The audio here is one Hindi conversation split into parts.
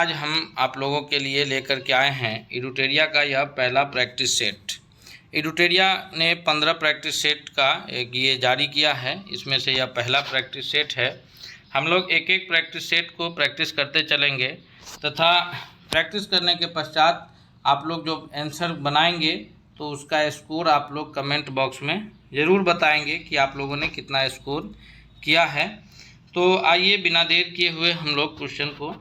आज हम आप लोगों के लिए लेकर के आए हैं एडुटेरिया का यह पहला प्रैक्टिस सेट। एडुटेरिया ने 15 प्रैक्टिस सेट का एक ये जारी किया है, इसमें से यह पहला प्रैक्टिस सेट है। हम लोग एक एक प्रैक्टिस सेट को प्रैक्टिस करते चलेंगे तथा प्रैक्टिस करने के पश्चात आप लोग जो आंसर बनाएंगे तो उसका स्कोर आप लोग कमेंट बॉक्स में ज़रूर बताएंगे कि आप लोगों ने कितना स्कोर किया है। तो आइए बिना देर किए हुए हम लोग क्वेश्चन को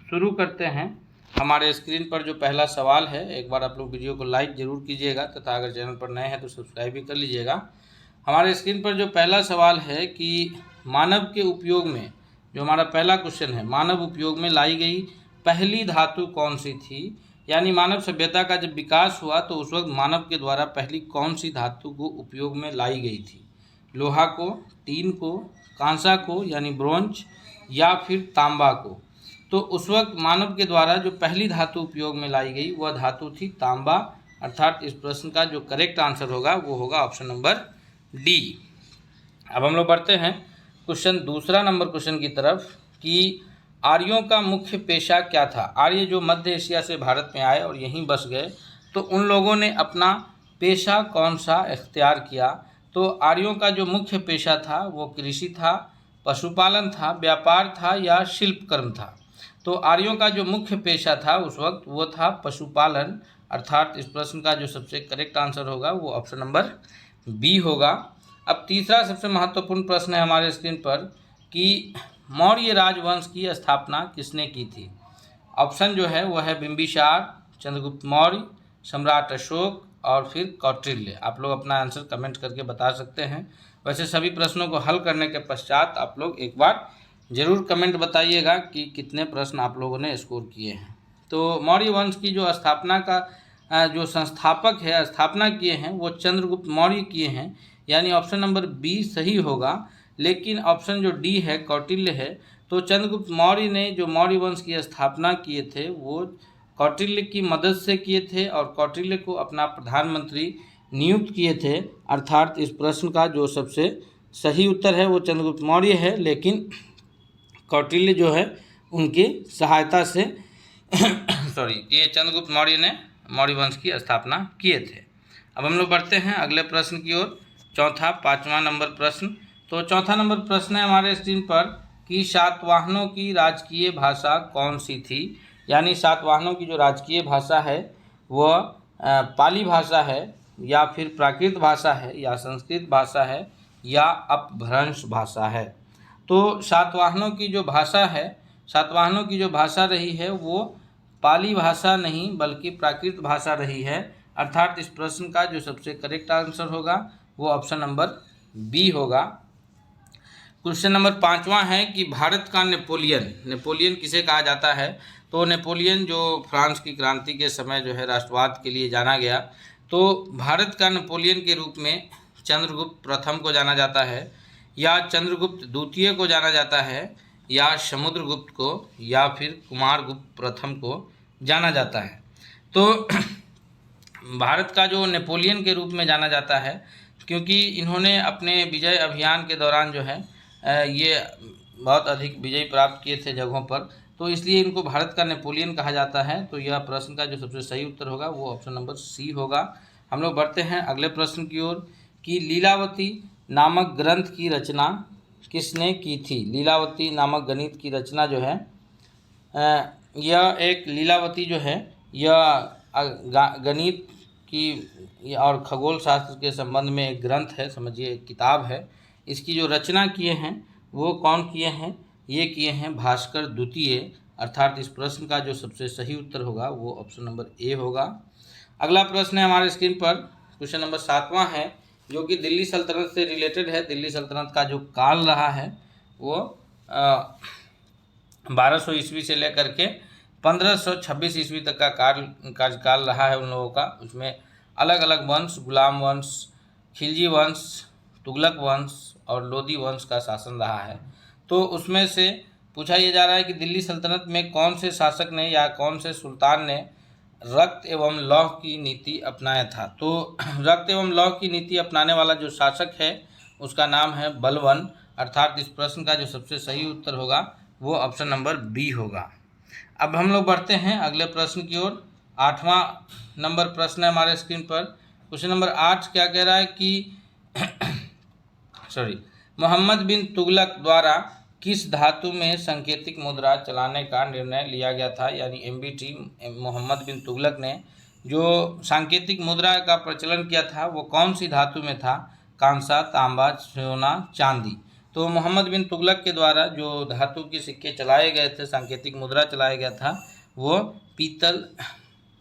शुरू करते हैं। हमारे स्क्रीन पर जो पहला सवाल है, एक बार आप लोग वीडियो को लाइक ज़रूर कीजिएगा तथा अगर चैनल पर नए हैं तो सब्सक्राइब भी कर लीजिएगा। हमारे स्क्रीन पर जो पहला सवाल है कि मानव के उपयोग में, जो हमारा पहला क्वेश्चन है, मानव उपयोग में लाई गई पहली धातु कौन सी थी। यानी मानव सभ्यता का जब विकास हुआ तो उस वक्त मानव के द्वारा पहली कौन सी धातु को उपयोग में लाई गई थी। लोहा को, टीन को, कांसा को यानी ब्रोंज, या फिर तांबा को। तो उस वक्त मानव के द्वारा जो पहली धातु उपयोग में लाई गई वह धातु थी तांबा। अर्थात इस प्रश्न का जो करेक्ट आंसर होगा वो होगा ऑप्शन नंबर डी। अब हम लोग बढ़ते हैं क्वेश्चन दूसरा नंबर क्वेश्चन की तरफ कि आर्यों का मुख्य पेशा क्या था। आर्य जो मध्य एशिया से भारत में आए और यहीं बस गए, तो उन लोगों ने अपना पेशा कौन सा इख्तियार किया। तो आर्यों का जो मुख्य पेशा था वो कृषि था, पशुपालन था, व्यापार था या शिल्पकर्म था। तो आर्यों का जो मुख्य पेशा था उस वक्त वो था पशुपालन। अर्थात इस प्रश्न का जो सबसे करेक्ट आंसर होगा वो ऑप्शन नंबर बी होगा। अब तीसरा सबसे महत्वपूर्ण प्रश्न है हमारे स्क्रीन पर कि मौर्य राजवंश की स्थापना किसने की थी। ऑप्शन जो है वो है बिंबिसार, चंद्रगुप्त मौर्य, सम्राट अशोक और फिर कौटिल्य। आप लोग अपना आंसर कमेंट करके बता सकते हैं। वैसे सभी प्रश्नों को हल करने के पश्चात आप लोग एक बार ज़रूर कमेंट बताइएगा कि कितने प्रश्न आप लोगों ने स्कोर किए हैं। तो मौर्य वंश की जो स्थापना का जो संस्थापक है, स्थापना किए हैं, वो चंद्रगुप्त मौर्य किए हैं। यानी ऑप्शन नंबर बी सही होगा। लेकिन ऑप्शन जो डी है कौटिल्य है। तो चंद्रगुप्त मौर्य ने जो मौर्य वंश की स्थापना किए थे वो कौटिल्य की मदद से किए थे और कौटिल्य को अपना प्रधानमंत्री नियुक्त किए थे। अर्थात इस प्रश्न का जो सबसे सही उत्तर है वो चंद्रगुप्त मौर्य है, लेकिन कौटिल्य जो है उनकी सहायता से ये चंद्रगुप्त मौर्य ने मौर्य वंश की स्थापना किए थे। अब हम लोग बढ़ते हैं अगले प्रश्न की ओर, चौथा 5वां नंबर प्रश्न। तो चौथा नंबर प्रश्न है हमारे स्क्रीन पर कि सातवाहनों की राजकीय भाषा कौन सी थी। यानी सातवाहनों की जो राजकीय भाषा है वह पाली भाषा है या फिर प्राकृत भाषा है या संस्कृत भाषा है या अपभ्रंश भाषा है। तो सातवाहनों की जो भाषा है, सातवाहनों की जो भाषा रही है वो पाली भाषा नहीं बल्कि प्राकृत भाषा रही है। अर्थात इस प्रश्न का जो सबसे करेक्ट आंसर होगा वो ऑप्शन नंबर बी होगा। क्वेश्चन नंबर 5वां है कि भारत का नेपोलियन किसे कहा जाता है। तो नेपोलियन जो फ्रांस की क्रांति के समय जो है राष्ट्रवाद के लिए जाना गया, तो भारत का नेपोलियन के रूप में चंद्रगुप्त प्रथम को जाना जाता है या चंद्रगुप्त द्वितीय को जाना जाता है या समुद्रगुप्त को या फिर कुमारगुप्त प्रथम को जाना जाता है। तो भारत का जो नेपोलियन के रूप में जाना जाता है क्योंकि इन्होंने अपने विजय अभियान के दौरान जो है ये बहुत अधिक विजय प्राप्त किए थे जगहों पर, तो इसलिए इनको भारत का नेपोलियन कहा जाता है। तो यह प्रश्न का जो सबसे सही उत्तर होगा वो ऑप्शन नंबर सी होगा। हम लोग बढ़ते हैं अगले प्रश्न की ओर कि लीलावती नामक ग्रंथ की रचना किसने की थी। लीलावती नामक गणित की रचना जो है यह एक लीलावती जो है यह गणित की और खगोल शास्त्र के संबंध में एक ग्रंथ है, समझिए एक किताब है। इसकी जो रचना किए हैं वो कौन किए हैं, ये किए हैं भास्कर द्वितीय। अर्थात इस प्रश्न का जो सबसे सही उत्तर होगा वो ऑप्शन नंबर ए होगा। अगला प्रश्न है हमारे स्क्रीन पर, क्वेश्चन नंबर 7वां है जो कि दिल्ली सल्तनत से रिलेटेड है। दिल्ली सल्तनत का जो काल रहा है वो 1200 ईस्वी से लेकर के 1526 ईस्वी तक का कार्यकाल रहा है उन लोगों का। उसमें अलग अलग वंश, गुलाम वंश, खिलजी वंश, तुगलक वंश और लोदी वंश का शासन रहा है। तो उसमें से पूछा ये जा रहा है कि दिल्ली सल्तनत में कौन से शासक ने या कौन से सुल्तान ने रक्त एवं लौह की नीति अपनाया था। तो रक्त एवं लौह की नीति अपनाने वाला जो शासक है उसका नाम है बलवन। अर्थात इस प्रश्न का जो सबसे सही उत्तर होगा वो ऑप्शन नंबर बी होगा। अब हम लोग बढ़ते हैं अगले प्रश्न की ओर। 8वां नंबर प्रश्न है हमारे स्क्रीन पर। क्वेश्चन नंबर 8 क्या कह रहा है कि मोहम्मद बिन तुगलक द्वारा किस धातु में सांकेतिक मुद्रा चलाने का निर्णय लिया गया था, यानी एमबीटी मोहम्मद बिन तुगलक ने जो सांकेतिक मुद्रा का प्रचलन किया था वो कौन सी धातु में था? कांसा, तांबा, सोना, चांदी। तो मोहम्मद बिन तुगलक के द्वारा जो धातु के सिक्के चलाए गए थे, सांकेतिक मुद्रा चलाया गया था, वो पीतल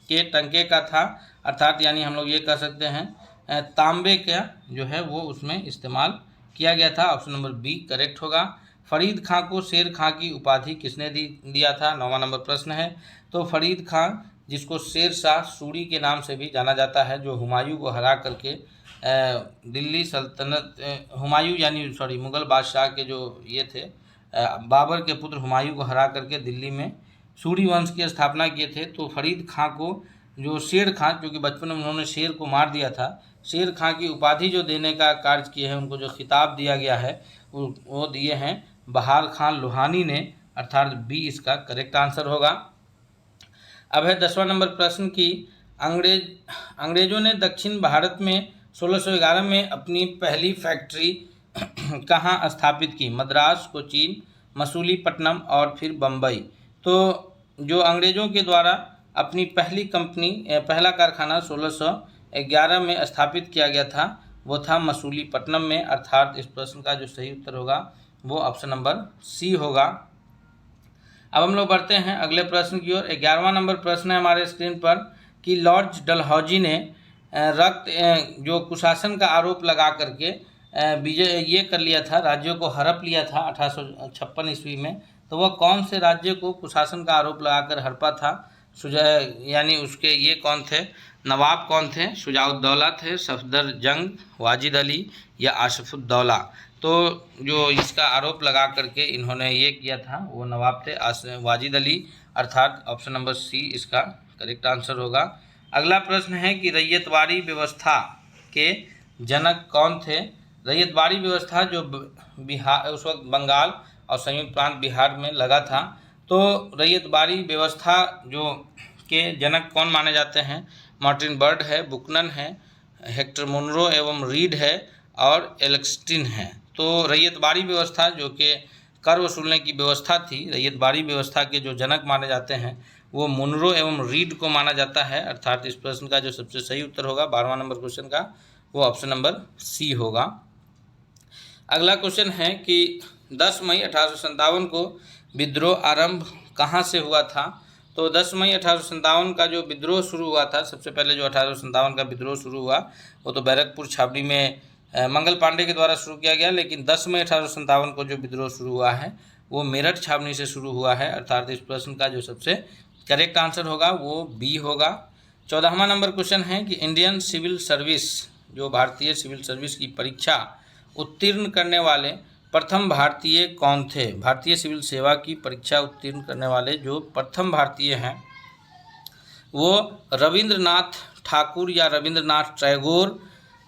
के टंके का था, अर्थात यानी हम लोग ये कह सकते हैं तांबे का जो है वो उसमें इस्तेमाल किया गया था। ऑप्शन नंबर बी करेक्ट होगा। फरीद खां को शेर खां की उपाधि किसने दिया था? 9वां नंबर प्रश्न है। तो फरीद खां, जिसको शेर शाह सूरी के नाम से भी जाना जाता है, जो हुमायूं को हरा करके दिल्ली सल्तनत, हुमायूं यानी मुग़ल बादशाह के जो ये थे, बाबर के पुत्र हुमायूं को हरा करके दिल्ली में सूरी वंश की स्थापना किए थे। तो फरीद खां को जो शेर खां, क्योंकि बचपन में उन्होंने शेर को मार दिया था, शेर खां की उपाधि जो देने का कार्य किए हैं, उनको जो खिताब दिया गया है वो दिए हैं बहार खान लोहानी ने, अर्थात बी इसका करेक्ट आंसर होगा। अब है 10वां नंबर प्रश्न की अंग्रेजों ने दक्षिण भारत में 1611 में अपनी पहली फैक्ट्री कहाँ स्थापित की? मद्रास, कोचीन, मसूलीपट्टनम और फिर बम्बई। तो जो अंग्रेज़ों के द्वारा अपनी पहला कारखाना 1611 में स्थापित किया गया था वो था मसूलीपट्टनम में, अर्थात इस प्रश्न का जो सही उत्तर होगा वो ऑप्शन नंबर सी होगा। अब हम लोग बढ़ते हैं अगले प्रश्न की ओर। 11वां नंबर प्रश्न है हमारे स्क्रीन पर कि लॉर्ड डलहौजी ने जो कुशासन का आरोप लगा करके विजय ये कर लिया था, राज्यों को हड़प लिया था 1856 ईस्वी में। तो वह कौन से राज्य को कुशासन का आरोप लगाकर हड़पा था? यानी उसके ये कौन थे, नवाब कौन थे? शुजाउद्दौला थे, सफदरजंग, वाजिद अली या आसफुद्दौला। तो जो इसका आरोप लगा करके इन्होंने ये किया था वो नवाब थे वाजिद अली, अर्थात ऑप्शन नंबर सी इसका करेक्ट आंसर होगा। अगला प्रश्न है कि रैयतवाड़ी व्यवस्था के जनक कौन थे? रैयतवाड़ी व्यवस्था जो बिहार उस वक्त बंगाल और संयुक्त प्रांत बिहार में लगा था, तो रैयतवाड़ी व्यवस्था जो के जनक कौन माने जाते हैं? मार्टिन बर्ड है, बुकनन है, हेक्टर मुनरो एवं रीड है और एल्क्सटिन है। तो रैयतवाड़ी व्यवस्था जो कि कर वसूलने की व्यवस्था थी, रैयतवाड़ी व्यवस्था के जो जनक माने जाते हैं वो मुनरो एवं रीड को माना जाता है, अर्थात इस प्रश्न का जो सबसे सही उत्तर होगा 12वां नंबर क्वेश्चन का वो ऑप्शन नंबर सी होगा। अगला क्वेश्चन है कि 10 मई 1857 को विद्रोह आरंभ कहाँ से हुआ था? तो 10 मई 1857 का जो विद्रोह शुरू हुआ था, सबसे पहले जो 1857 का विद्रोह शुरू हुआ वो तो बैरकपुर छावनी में मंगल पांडे के द्वारा शुरू किया गया, लेकिन 10 मई 1857 को जो विद्रोह शुरू हुआ है वो मेरठ छावनी से शुरू हुआ है, अर्थात इस प्रश्न का जो सबसे करेक्ट आंसर होगा वो बी होगा। 14वां नंबर क्वेश्चन है कि इंडियन सिविल सर्विस, जो भारतीय सिविल सर्विस की परीक्षा उत्तीर्ण करने वाले प्रथम भारतीय कौन थे? भारतीय सिविल सेवा की परीक्षा उत्तीर्ण करने वाले जो प्रथम भारतीय हैं वो रविंद्रनाथ ठाकुर या रविंद्रनाथ टैगोर,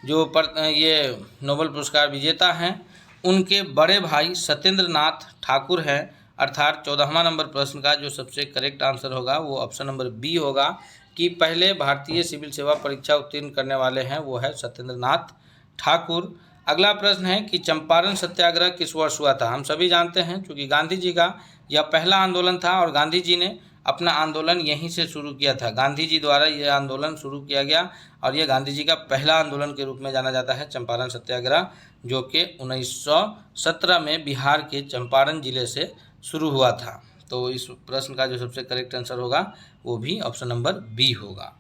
जो ये नोबेल पुरस्कार विजेता हैं, उनके बड़े भाई सत्येंद्र नाथ ठाकुर हैं, अर्थात 14वां नंबर प्रश्न का जो सबसे करेक्ट आंसर होगा वो ऑप्शन नंबर बी होगा कि पहले भारतीय सिविल सेवा परीक्षा उत्तीर्ण करने वाले हैं वो है सत्येंद्र नाथ ठाकुर। अगला प्रश्न है कि चंपारण सत्याग्रह किस वर्ष हुआ था? हम सभी जानते हैं क्योंकि गांधी जी का यह पहला आंदोलन था और गांधी जी ने अपना आंदोलन यहीं से शुरू किया था। गांधी जी द्वारा यह आंदोलन शुरू किया गया और यह गांधी जी का पहला आंदोलन के रूप में जाना जाता है चंपारण सत्याग्रह, जो कि 1917 में बिहार के चंपारण जिले से शुरू हुआ था। तो इस प्रश्न का जो सबसे करेक्ट आंसर होगा वो भी ऑप्शन नंबर बी होगा।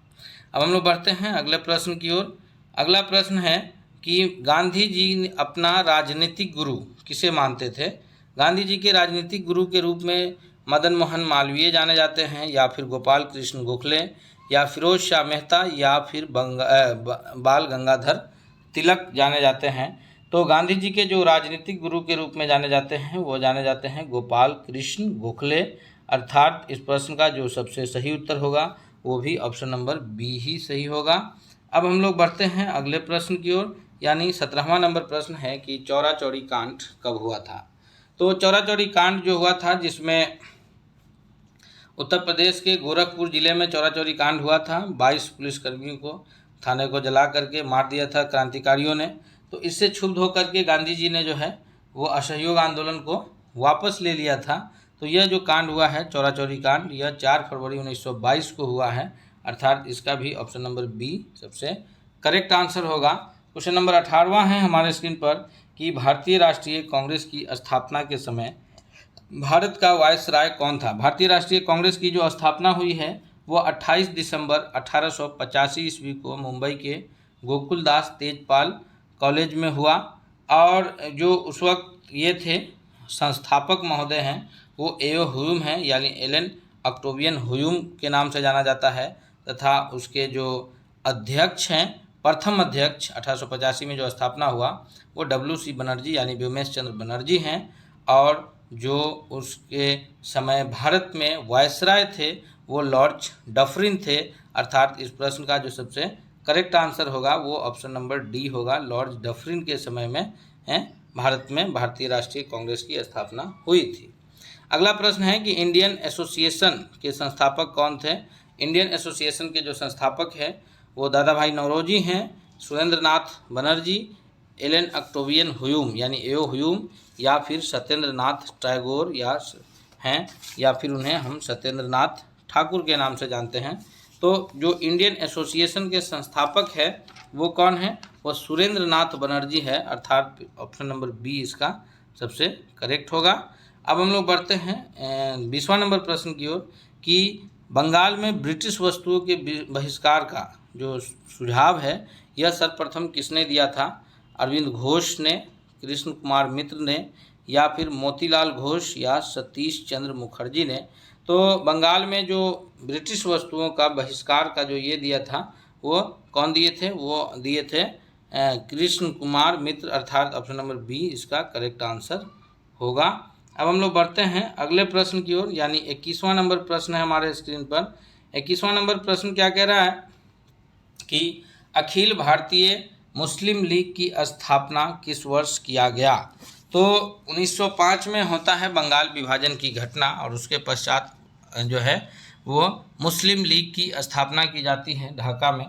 अब हम लोग बढ़ते हैं अगले प्रश्न की ओर। अगला प्रश्न है कि गांधी जी अपना राजनीतिक गुरु किसे मानते थे? गांधी जी के राजनीतिक गुरु के रूप में मदन मोहन मालवीय जाने जाते हैं, या फिर गोपाल कृष्ण गोखले, या फिरोज शाह मेहता, या फिर बाल गंगाधर तिलक जाने जाते हैं। तो गांधी जी के जो राजनीतिक गुरु के रूप में जाने जाते हैं वो जाने जाते हैं गोपाल कृष्ण गोखले, अर्थात इस प्रश्न का जो सबसे सही उत्तर होगा वो भी ऑप्शन नंबर बी ही सही होगा। अब हम लोग बढ़ते हैं अगले प्रश्न की ओर, यानी 17वां नंबर प्रश्न है कि चौरा चौरी कांड कब हुआ था? तो चौरा चौरी कांड जो हुआ था जिसमें उत्तर प्रदेश के गोरखपुर जिले में चौरा चौरी कांड हुआ था। 22 पुलिसकर्मियों को थाने को जला करके मार दिया था क्रांतिकारियों ने। तो इससे क्षुब्ध होकर के गांधी जी ने जो है वो असहयोग आंदोलन को वापस ले लिया था। तो यह जो कांड हुआ है चौरा चौरी कांड, यह 4 फरवरी 1922 को हुआ है, अर्थात इसका भी ऑप्शन नंबर बी सबसे करेक्ट आंसर होगा। क्वेश्चन नंबर 18वां है हमारे स्क्रीन पर कि भारतीय राष्ट्रीय कांग्रेस की स्थापना के समय भारत का वायसराय कौन था। भारतीय राष्ट्रीय कांग्रेस की जो स्थापना हुई है वो 28 दिसंबर 1885 ईस्वी को मुंबई के गोकुलदास तेजपाल कॉलेज में हुआ। और जो उस वक्त ये थे संस्थापक महोदय हैं वो एओ ह्यूम हैं, यानी एलन ऑक्टेवियन ह्यूम के नाम से जाना जाता है, तथा उसके जो अध्यक्ष हैं, प्रथम अध्यक्ष 1885 में जो स्थापना हुआ वो WC बनर्जी यानी व्योमेश चंद्र बनर्जी हैं। और जो उसके समय भारत में वायसराय थे वो लॉर्ड डफरिन थे, अर्थात इस प्रश्न का जो सबसे करेक्ट आंसर होगा वो ऑप्शन नंबर डी होगा। लॉर्ड डफरिन के समय में भारत में भारतीय राष्ट्रीय कांग्रेस की स्थापना हुई थी। अगला प्रश्न है कि इंडियन एसोसिएशन के संस्थापक कौन थे। इंडियन एसोसिएशन के जो संस्थापक हैं वो दादा भाई नौरोजी हैं, सुरेंद्र नाथ बनर्जी, एलन ऑक्टेवियन ह्यूम यानी एओ ह्यूम, या फिर सत्येंद्र नाथ टैगोर या फिर उन्हें हम सत्येंद्र नाथ ठाकुर के नाम से जानते हैं। तो जो इंडियन एसोसिएशन के संस्थापक है वो कौन है, वो सुरेंद्र नाथ बनर्जी है, अर्थात ऑप्शन नंबर बी इसका सबसे करेक्ट होगा। अब हम लोग बढ़ते हैं 20वां नंबर प्रश्न की ओर कि बंगाल में ब्रिटिश वस्तुओं के बहिष्कार का जो सुझाव है यह सर्वप्रथम किसने दिया था। अरविंद घोष ने, कृष्ण कुमार मित्र ने, या फिर मोतीलाल घोष या सतीश चंद्र मुखर्जी ने। तो बंगाल में जो ब्रिटिश वस्तुओं का बहिष्कार का जो ये दिया था वो कौन दिए थे, वो दिए थे कृष्ण कुमार मित्र, अर्थात ऑप्शन नंबर बी इसका करेक्ट आंसर होगा। अब हम लोग बढ़ते हैं अगले प्रश्न की ओर, यानी 21वां नंबर प्रश्न है हमारे स्क्रीन पर। 21वां नंबर प्रश्न क्या कह रहा है कि अखिल भारतीय मुस्लिम लीग की स्थापना किस वर्ष किया गया। तो 1905 में होता है बंगाल विभाजन की घटना, और उसके पश्चात जो है वो मुस्लिम लीग की स्थापना की जाती है ढाका में,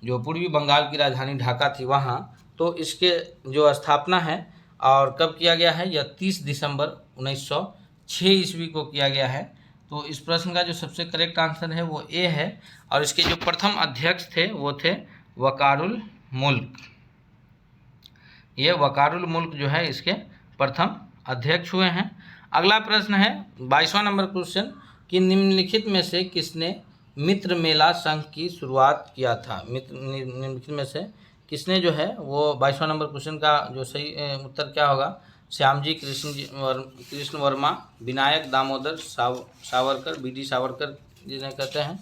जो पूर्वी बंगाल की राजधानी ढाका थी वहाँ। तो इसके जो स्थापना है और कब किया गया है, यह 30 दिसंबर 1906 ईस्वी को किया गया है। तो इस प्रश्न का जो सबसे करेक्ट आंसर है वो ए है। और इसके जो प्रथम अध्यक्ष थे वो थे वकारुल मुल्क। ये वकारुल मुल्क जो है इसके प्रथम अध्यक्ष हुए हैं। अगला प्रश्न है 22वां नंबर क्वेश्चन कि निम्नलिखित में से किसने मित्र मेला संघ की शुरुआत किया था। निम्नलिखित में से किसने जो है वो 22वां नंबर क्वेश्चन का जो सही उत्तर क्या होगा, श्यामजी कृष्ण वर्मा, विनायक दामोदर सावरकर, BD सावरकर जिन्हें कहते हैं,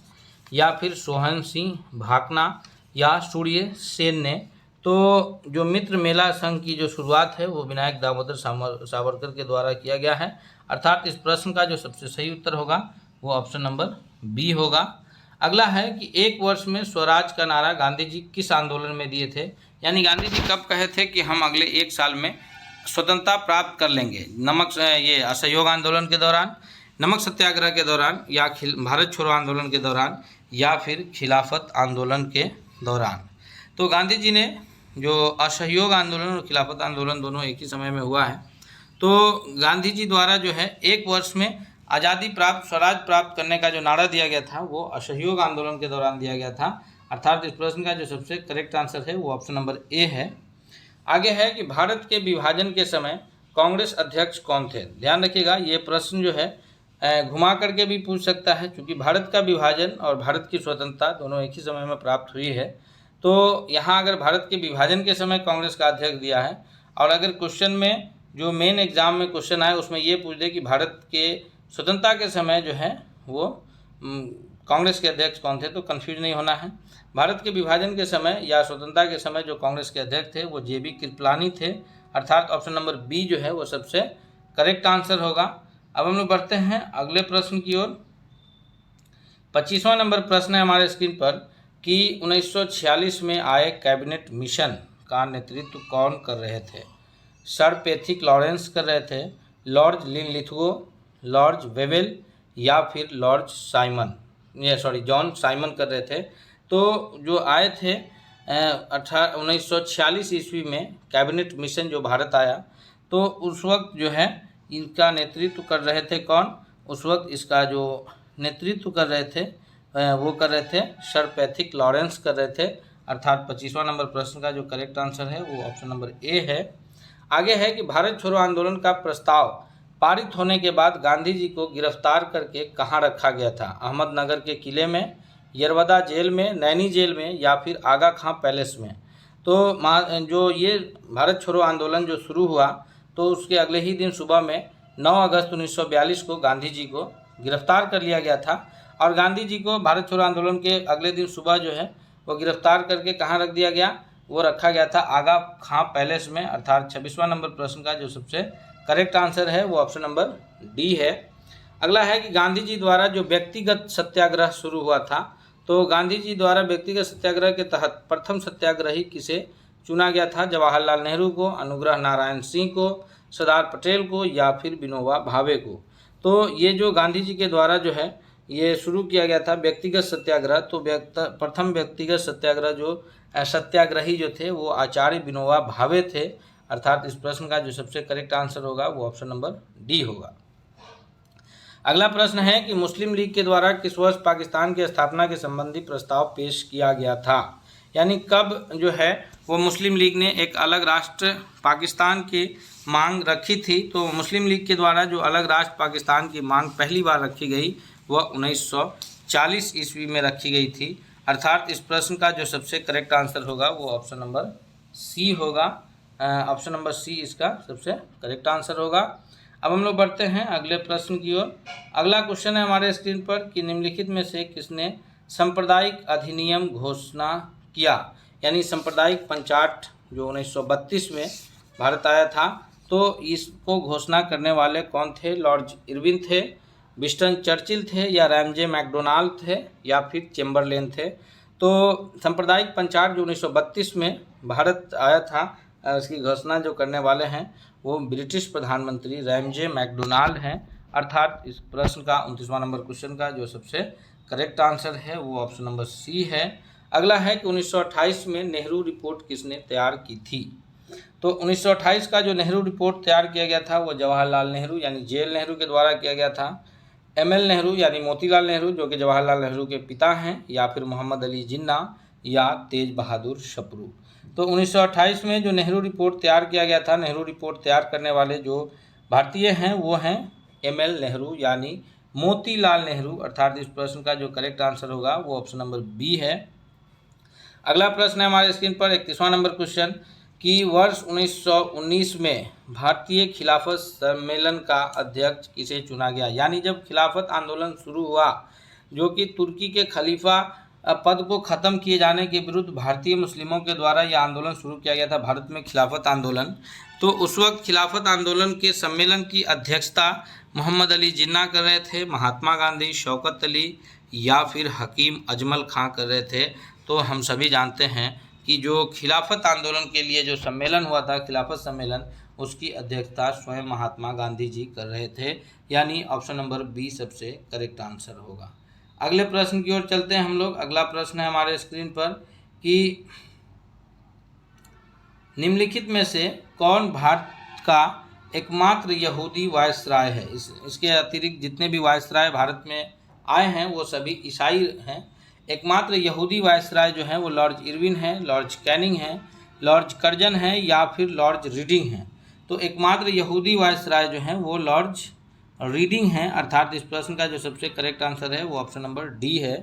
या फिर सोहन सिंह भाकना या सूर्य सेन ने। तो जो मित्र मेला संघ की जो शुरुआत है वो विनायक दामोदर सावरकर के द्वारा किया गया है, अर्थात इस प्रश्न का जो सबसे सही उत्तर होगा वो ऑप्शन नंबर बी होगा। अगला है कि एक वर्ष में स्वराज का नारा गांधी जी किस आंदोलन में दिए थे, यानी गांधी जी कब कहे थे कि हम अगले एक साल में स्वतंत्रता प्राप्त कर लेंगे। ये असहयोग आंदोलन के दौरान, नमक सत्याग्रह के दौरान, या भारत छोड़ो आंदोलन के दौरान, या फिर खिलाफत आंदोलन के दौरान। तो गांधी जी ने जो असहयोग आंदोलन और खिलाफत आंदोलन दोनों एक ही समय में हुआ है। तो गांधी जी द्वारा जो है एक वर्ष में आज़ादी प्राप्त, स्वराज प्राप्त करने का जो नारा दिया गया था वो असहयोग आंदोलन के दौरान दिया गया था, अर्थात इस प्रश्न का जो सबसे करेक्ट आंसर है वो ऑप्शन नंबर ए है। आगे है कि भारत के विभाजन के समय कांग्रेस अध्यक्ष कौन थे। ध्यान रखिएगा ये प्रश्न जो है घुमा करके भी पूछ सकता है, क्योंकि भारत का विभाजन और भारत की स्वतंत्रता दोनों एक ही समय में प्राप्त हुई है। तो यहाँ अगर भारत के विभाजन के समय कांग्रेस का अध्यक्ष दिया है, और अगर क्वेश्चन में जो मेन एग्जाम में क्वेश्चन आए उसमें ये पूछ दे कि भारत के स्वतंत्रता के समय जो है वो कांग्रेस के अध्यक्ष कौन थे, तो कंफ्यूज नहीं होना है। भारत के विभाजन के समय या स्वतंत्रता के समय जो कांग्रेस के अध्यक्ष थे वो JB कृपलानी थे, अर्थात ऑप्शन नंबर बी जो है वो सबसे करेक्ट आंसर होगा। अब हम लोग बढ़ते हैं अगले प्रश्न की ओर। 25वां नंबर प्रश्न है हमारे स्क्रीन पर कि 1946 में आए कैबिनेट मिशन का नेतृत्व कौन कर रहे थे। सर पैथिक लॉरेंस कर रहे थे, लॉर्ड लिनलिथगो, लॉर्ड वेवेल, या फिर जॉन साइमन कर रहे थे। तो जो आए थे 1946 ईस्वी में कैबिनेट मिशन जो भारत आया, तो उस वक्त जो है इनका नेतृत्व कर रहे थे कौन? उस वक्त इसका जो नेतृत्व कर रहे थे वो कर रहे थे सर पैथिक लॉरेंस कर रहे थे। अर्थात 25वां नंबर प्रश्न का जो करेक्ट आंसर है वो ऑप्शन नंबर ए है। आगे है कि भारत छोड़ो आंदोलन का प्रस्ताव पारित होने के बाद गांधी जी को गिरफ्तार करके कहाँ रखा गया था? अहमदनगर के किले में, यरवदा जेल में, नैनी जेल में या फिर आगा खां पैलेस में? तो जो ये भारत छोड़ो आंदोलन जो शुरू हुआ, तो उसके अगले ही दिन सुबह में 9 अगस्त 1942 को गांधी जी को गिरफ्तार कर लिया गया था। और गांधी जी को भारत छोड़ो आंदोलन के अगले दिन सुबह जो है वो गिरफ्तार करके कहाँ रख दिया गया? वो रखा गया था आगा खां पैलेस में। अर्थात 26वां नंबर प्रश्न का जो सबसे करेक्ट आंसर है वो ऑप्शन नंबर डी है। अगला है कि गांधी जी द्वारा जो व्यक्तिगत सत्याग्रह शुरू हुआ था, तो गांधी जी द्वारा व्यक्तिगत सत्याग्रह के तहत प्रथम सत्याग्रही किसे चुना गया था? जवाहरलाल नेहरू को, अनुग्रह नारायण सिंह को, सरदार पटेल को या फिर विनोबा भावे को? तो ये जो गांधी जी के द्वारा जो है ये शुरू किया गया था व्यक्तिगत सत्याग्रह, तो प्रथम व्यक्तिगत सत्याग्रह जो सत्याग्रही जो थे वो आचार्य विनोबा भावे थे। अर्थात इस प्रश्न का जो सबसे करेक्ट आंसर होगा वो ऑप्शन नंबर डी होगा। अगला प्रश्न है कि मुस्लिम लीग के द्वारा किस वर्ष पाकिस्तान की स्थापना के संबंधी प्रस्ताव पेश किया गया था? यानी कब जो है वो मुस्लिम लीग ने एक अलग राष्ट्र पाकिस्तान की मांग रखी थी? तो मुस्लिम लीग के द्वारा जो अलग राष्ट्र पाकिस्तान की मांग पहली बार रखी गई वह 1940 ईस्वी में रखी गई थी। अर्थात इस प्रश्न का जो सबसे करेक्ट आंसर होगा वो ऑप्शन नंबर सी होगा। ऑप्शन नंबर सी इसका सबसे करेक्ट आंसर होगा। अब हम लोग बढ़ते हैं अगले प्रश्न की ओर। अगला क्वेश्चन है हमारे स्क्रीन पर कि निम्नलिखित में से किसने सांप्रदायिक अधिनियम घोषणा किया? यानी सांप्रदायिक पंचाट जो 1932 में भारत आया था, तो इसको घोषणा करने वाले कौन थे? लॉर्ड इरविन थे, विंस्टन चर्चिल थे या रैमजे मैकडोनाल्ड थे या फिर चेम्बरलेन थे? तो सांप्रदायिक पंचाट जो 1932 में भारत आया था, इसकी घोषणा जो करने वाले हैं वो ब्रिटिश प्रधानमंत्री रैमजे मैकडोनाल्ड हैं। अर्थात इस प्रश्न का 29वां नंबर क्वेश्चन का जो सबसे करेक्ट आंसर है वो ऑप्शन नंबर सी है। अगला है कि 1928 में नेहरू रिपोर्ट किसने तैयार की थी? तो 1928 का जो नेहरू रिपोर्ट तैयार किया गया था वो जवाहरलाल नेहरू यानी जेएल नेहरू के द्वारा किया गया था। एमएल नेहरू यानी मोतीलाल नेहरू जो कि जवाहरलाल नेहरू के पिता हैं, या फिर मोहम्मद अली जिन्ना या तेज बहादुर सप्रू? तो 1928 में जो नेहरू रिपोर्ट तैयार किया गया था, नेहरू रिपोर्ट तैयार करने वाले जो भारतीय हैं वो हैं एमएल नेहरू यानी मोतीलाल नेहरू। अर्थात इस प्रश्न का जो करेक्ट आंसर होगा वो ऑप्शन नंबर बी है। अगला प्रश्न है हमारे स्क्रीन पर 31वां नंबर क्वेश्चन कि वर्ष 1919 में भारतीय खिलाफत सम्मेलन का अध्यक्ष किसे चुना गया? यानी जब खिलाफत आंदोलन शुरू हुआ, जो कि तुर्की के खलीफा पद को ख़त्म किए जाने के विरुद्ध भारतीय मुस्लिमों के द्वारा यह आंदोलन शुरू किया गया था भारत में, खिलाफत आंदोलन। तो उस वक्त खिलाफत आंदोलन के सम्मेलन की अध्यक्षता मोहम्मद अली जिन्ना कर रहे थे, महात्मा गांधी, शौकत अली या फिर हकीम अजमल खां कर रहे थे। तो हम सभी जानते हैं कि जो खिलाफत आंदोलन के लिए जो सम्मेलन हुआ था, खिलाफत सम्मेलन, उसकी अध्यक्षता स्वयं महात्मा गांधी जी कर रहे थे। यानी ऑप्शन नंबर बी सबसे करेक्ट आंसर होगा। अगले प्रश्न की ओर चलते हैं हम लोग। अगला प्रश्न है हमारे स्क्रीन पर कि निम्नलिखित में से कौन भारत का एकमात्र यहूदी वायसराय है? इसके अतिरिक्त जितने भी वायसराय भारत में आए हैं वो सभी ईसाई हैं। एकमात्र यहूदी वायसराय जो हैं वो लॉर्ड इरविन है, लॉर्ड कैनिंग है, लॉर्ड कर्जन है या फिर लॉर्ड रीडिंग है? तो एकमात्र यहूदी वायसराय जो हैं वो लॉर्ड रीडिंग है। अर्थात इस प्रश्न का जो सबसे करेक्ट आंसर है वो ऑप्शन नंबर डी है।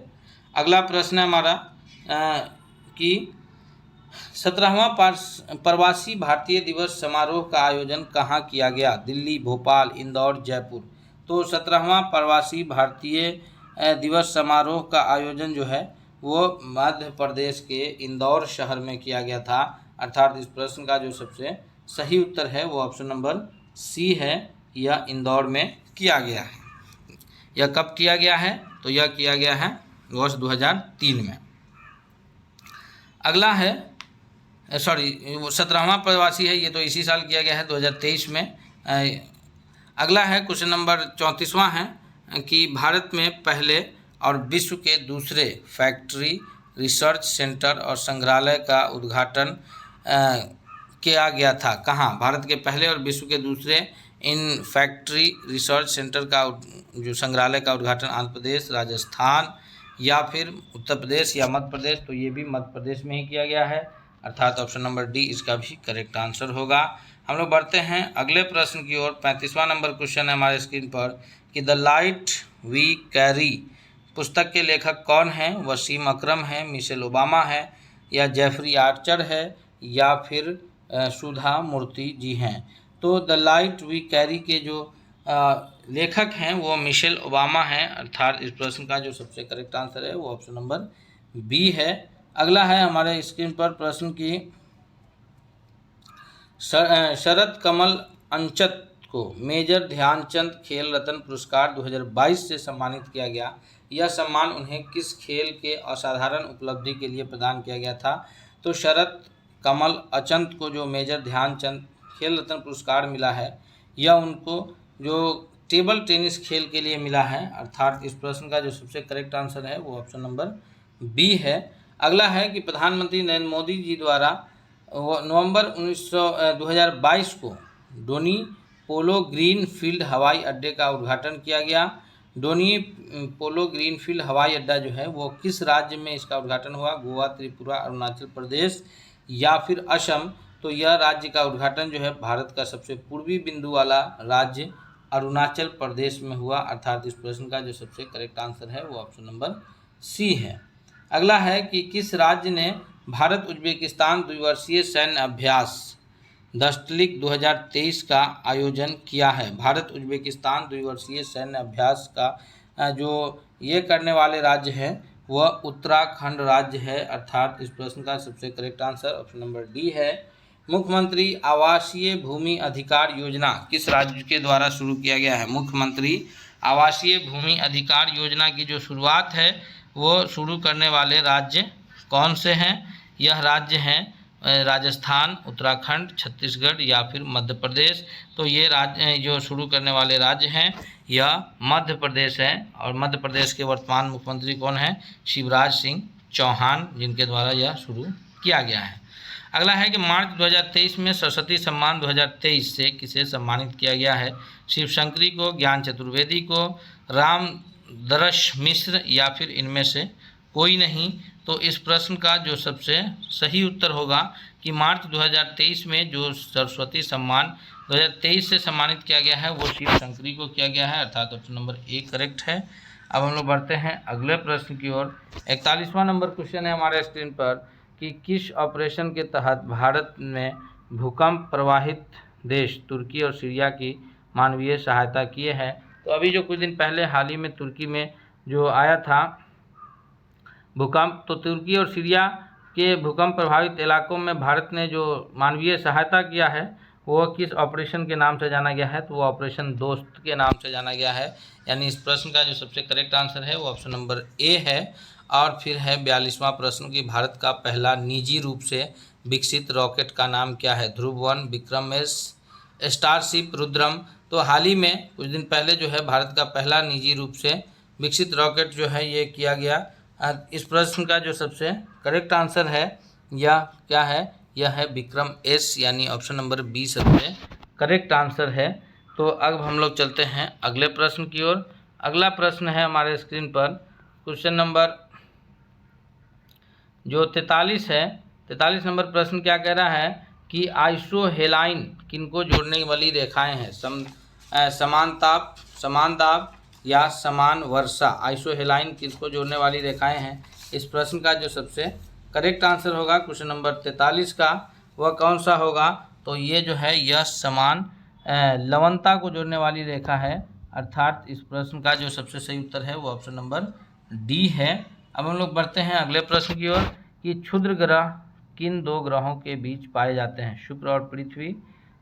अगला प्रश्न है हमारा कि 17वां प्रवासी भारतीय दिवस समारोह का आयोजन कहाँ किया गया? दिल्ली, भोपाल, इंदौर, जयपुर? तो 17वां प्रवासी भारतीय दिवस समारोह का आयोजन जो है वो मध्य प्रदेश के इंदौर शहर में किया गया था। अर्थात इस प्रश्न का जो सबसे सही उत्तर है वो ऑप्शन नंबर सी है, यह इंदौर में किया गया है। यह कब किया गया है? तो यह किया गया है वर्ष 2003 में। अगला है 17वां प्रवासी है, ये तो इसी साल किया गया है 2023 में। अगला है क्वेश्चन नंबर 34वां है कि भारत में पहले और विश्व के दूसरे फैक्ट्री, रिसर्च सेंटर और संग्रहालय का उद्घाटन किया गया था? कहाँ? भारत के पहले और विश्व के दूसरे इन फैक्ट्री, रिसर्च सेंटर का जो संग्रहालय का उद्घाटन आंध्र प्रदेश, राजस्थान या फिर उत्तर प्रदेश या मध्य प्रदेश, तो ये भी मध्य प्रदेश में ही किया गया है, अर्थात ऑप्शन नंबर डी इसका भी करेक्ट आंसर होगा। हम लोग बढ़ते हैं अगले प्रश्न की ओर। 35वां नंबर क्वेश्चन है हमारे स्क्रीन पर कि द लाइट वी कैरी पुस्तक के लेखक कौन हैं? वसीम अकरम है, मिशेल ओबामा है या जेफरी आर्चर है या फिर सुधा मूर्ति जी हैं? तो द लाइट वी कैरी के जो लेखक हैं वो मिशेल ओबामा हैं, अर्थात इस प्रश्न का जो सबसे करेक्ट आंसर है वो ऑप्शन नंबर बी है। अगला है हमारे स्क्रीन पर प्रश्न की शरद कमल अंचत को मेजर ध्यानचंद खेल रत्न पुरस्कार 2022 से सम्मानित किया गया। यह सम्मान उन्हें किस खेल के असाधारण उपलब्धि के लिए प्रदान किया गया था? तो शरद कमल अंचत को जो मेजर ध्यानचंद खेल रत्न पुरस्कार मिला है यह उनको जो टेबल टेनिस खेल के लिए मिला है, अर्थात इस प्रश्न का जो सबसे करेक्ट आंसर है वो ऑप्शन नंबर बी है। अगला है कि प्रधानमंत्री नरेंद्र मोदी जी द्वारा नवंबर 2022 को डोनी पोलो ग्रीन फील्ड हवाई अड्डे का उद्घाटन किया गया। डोनी पोलो ग्रीन फील्ड हवाई अड्डा जो है वो किस राज्य में इसका उद्घाटन हुआ? गोवा, त्रिपुरा, अरुणाचल प्रदेश या फिर असम? तो यह राज्य का उद्घाटन जो है भारत का सबसे पूर्वी बिंदु वाला राज्य अरुणाचल प्रदेश में हुआ, अर्थात इस प्रश्न का जो सबसे करेक्ट आंसर है वो ऑप्शन नंबर सी है। अगला है कि किस राज्य ने भारत उज्बेकिस्तान द्विवर्षीय सैन्य अभ्यास दस्तलिक 2023 का आयोजन किया है? भारत उज्बेकिस्तान द्विवर्षीय सैन्य अभ्यास का जो ये करने वाले राज्य हैं वह उत्तराखंड राज्य है, अर्थात इस प्रश्न का सबसे correct answer option number D है। मुख्यमंत्री आवासीय भूमि अधिकार योजना किस राज्य के द्वारा शुरू किया गया है? मुख्यमंत्री आवासीय भूमि अधिकार योजना की जो शुरुआत है वो शुरू करने वाले राज्य कौन से हैं? यह राज्य हैं राजस्थान, उत्तराखंड, छत्तीसगढ़ या फिर मध्य प्रदेश। तो ये राज्य जो शुरू करने वाले राज्य हैं यह मध्य प्रदेश है, और मध्य प्रदेश के वर्तमान मुख्यमंत्री कौन हैं? शिवराज सिंह चौहान, जिनके द्वारा यह शुरू किया गया है। अगला है कि मार्च 2023 में सरस्वती सम्मान 2023 से किसे सम्मानित किया गया है? शिव शंकरी को, ज्ञान चतुर्वेदी को, राम दरश मिश्र या फिर इनमें से कोई नहीं? तो इस प्रश्न का जो सबसे सही उत्तर होगा कि मार्च 2023 में जो सरस्वती सम्मान 2023 से सम्मानित किया गया है वो शिव शंकरी को किया गया है, अर्थात ऑप्शन नंबर ए करेक्ट है। अब हम लोग बढ़ते हैं अगले प्रश्न की ओर। 41वां नंबर क्वेश्चन है हमारे स्क्रीन पर कि किस ऑपरेशन के तहत भारत में भूकंप प्रभावित देश तुर्की और सीरिया की मानवीय सहायता किए हैं? तो अभी जो कुछ दिन पहले हाल ही में तुर्की में जो आया था भूकंप, तो तुर्की और सीरिया के भूकंप प्रभावित इलाकों में भारत ने जो मानवीय सहायता किया है वो किस ऑपरेशन के नाम से जाना गया है? तो वो ऑपरेशन दोस्त के नाम से जाना गया है, यानी इस प्रश्न का जो सबसे करेक्ट आंसर है वो ऑप्शन नंबर ए है। और फिर है 42वां प्रश्न कि भारत का पहला निजी रूप से विकसित रॉकेट का नाम क्या है? ध्रुव-1, विक्रम-एस, स्टारशिप, रुद्रम। तो हाल ही में कुछ दिन पहले जो है भारत का पहला निजी रूप से विकसित रॉकेट जो है ये किया गया। इस प्रश्न का जो सबसे करेक्ट आंसर है यह क्या है? यह है विक्रम-एस, यानी ऑप्शन नंबर बी सबसे करेक्ट आंसर है। तो अब हम लोग चलते हैं अगले प्रश्न की ओर। अगला प्रश्न है हमारे स्क्रीन पर क्वेश्चन नंबर जो 43 है। 43 नंबर प्रश्न क्या कह रहा है कि आइसोहेलाइन किनको जोड़ने वाली रेखाएं हैं? समान दाब या समान वर्षा। आइसोहेलाइन किसको जोड़ने वाली रेखाएं हैं? इस प्रश्न का जो सबसे करेक्ट आंसर होगा क्वेश्चन नंबर 43 का वह कौन सा होगा? तो ये जो है यह समान लवणता को जोड़ने वाली रेखा है, अर्थात इस प्रश्न का जो सबसे सही उत्तर है वो ऑप्शन नंबर डी है। अब हम लोग बढ़ते हैं अगले प्रश्न की ओर कि क्षुद्र ग्रह किन दो ग्रहों के बीच पाए जाते हैं? शुक्र और पृथ्वी,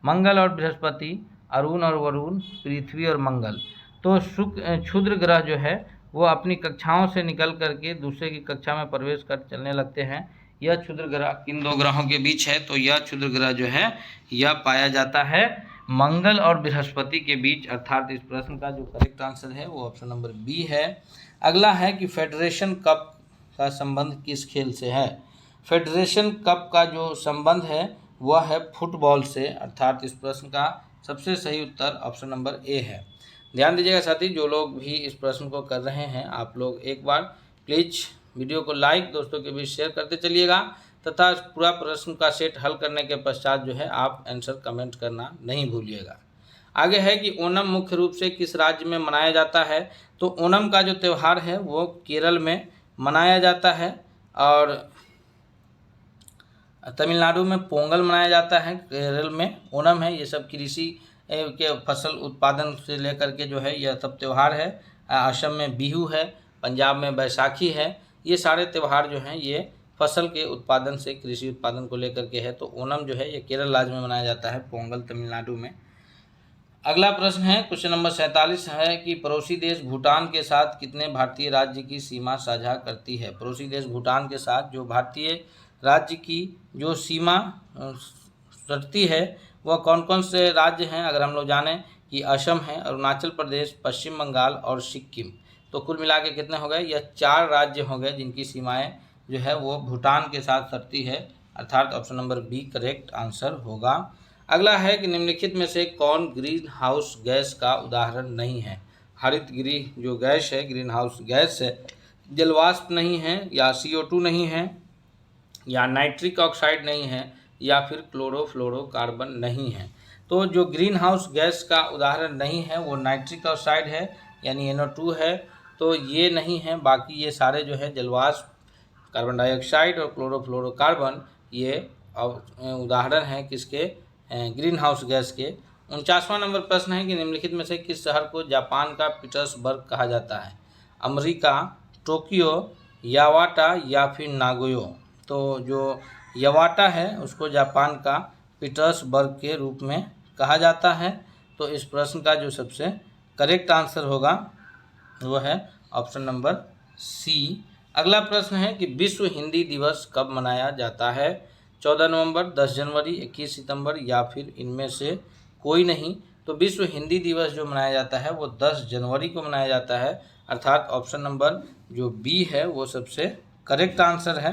मंगल और बृहस्पति, अरुण और वरुण, पृथ्वी और मंगल। तो क्षुद्र ग्रह जो है वो अपनी कक्षाओं से निकल करके दूसरे की कक्षा में प्रवेश कर चलने लगते हैं। यह क्षुद्र ग्रह किन दो ग्रहों के बीच है? तो यह क्षुद्र ग्रह जो है यह पाया जाता है मंगल और बृहस्पति के बीच, अर्थात इस प्रश्न का जो करेक्ट आंसर है वो ऑप्शन नंबर बी है। अगला है कि फेडरेशन कप का संबंध किस खेल से है। फेडरेशन कप का जो संबंध है वह है फुटबॉल से, अर्थात इस प्रश्न का सबसे सही उत्तर ऑप्शन नंबर ए है। ध्यान दीजिएगा साथी, जो लोग भी इस प्रश्न को कर रहे हैं आप लोग एक बार प्लीज़ वीडियो को लाइक, दोस्तों के बीच शेयर करते चलिएगा, तथा पूरा प्रश्न का सेट हल करने के पश्चात जो है आप आंसर कमेंट करना नहीं भूलिएगा। आगे है कि ओणम मुख्य रूप से किस राज्य में मनाया जाता है। तो ओणम का जो त्यौहार है वो केरल में मनाया जाता है, और तमिलनाडु में पोंगल मनाया जाता है, केरल में ओणम है। ये सब कृषि के फसल उत्पादन से लेकर के जो है यह सब त्यौहार है। असम में बिहू है, पंजाब में बैसाखी है। ये सारे त्यौहार जो हैं ये फसल के उत्पादन से, कृषि उत्पादन को लेकर के है। तो ओणम जो है ये केरल राज्य में मनाया जाता है, पोंगल तमिलनाडु में। अगला प्रश्न है क्वेश्चन नंबर 47 है कि पड़ोसी देश भूटान के साथ कितने भारतीय राज्य की सीमा साझा करती है। पड़ोसी देश भूटान के साथ जो भारतीय राज्य की जो सीमा सटती है वह कौन कौन से राज्य हैं। अगर हम लोग जानें कि असम है, अरुणाचल प्रदेश, पश्चिम बंगाल और सिक्किम। तो कुल मिला के कितने हो गए, यह 4 राज्य हो गए जिनकी सीमाएं जो है वो भूटान के साथ सटती है, अर्थात option number B correct answer होगा। अगला है कि निम्नलिखित में से कौन ग्रीन हाउस गैस का उदाहरण नहीं है। हरित गृह जो गैस है, ग्रीन हाउस गैस है, जलवाष्प नहीं है, या CO2 नहीं है, या नाइट्रिक ऑक्साइड नहीं है, या फिर क्लोरोफ्लोरोकार्बन नहीं है। तो जो ग्रीन हाउस गैस का उदाहरण नहीं है वो नाइट्रिक ऑक्साइड है, यानी NO2 है। तो ये नहीं है, बाकी ये सारे जो है जलवाष्प, कार्बन डाइऑक्साइड और क्लोरोफ्लोरोकार्बन, ये उदाहरण हैं किसके, ग्रीन हाउस गैस के। 49वां नंबर प्रश्न है कि निम्नलिखित में से किस शहर को जापान का पीटर्सबर्ग कहा जाता है। अमेरिका, टोक्यो, यावाटा या फिर नागोयो। तो जो यवाटा है उसको जापान का पीटर्सबर्ग के रूप में कहा जाता है। तो इस प्रश्न का जो सबसे करेक्ट आंसर होगा वो है ऑप्शन नंबर सी। अगला प्रश्न है कि विश्व हिंदी दिवस कब मनाया जाता है। 14 नवंबर, 10 जनवरी, 21 सितंबर या फिर इनमें से कोई नहीं। तो विश्व हिंदी दिवस जो मनाया जाता है वो 10 जनवरी को मनाया जाता है, अर्थात ऑप्शन नंबर जो बी है वो सबसे करेक्ट आंसर है।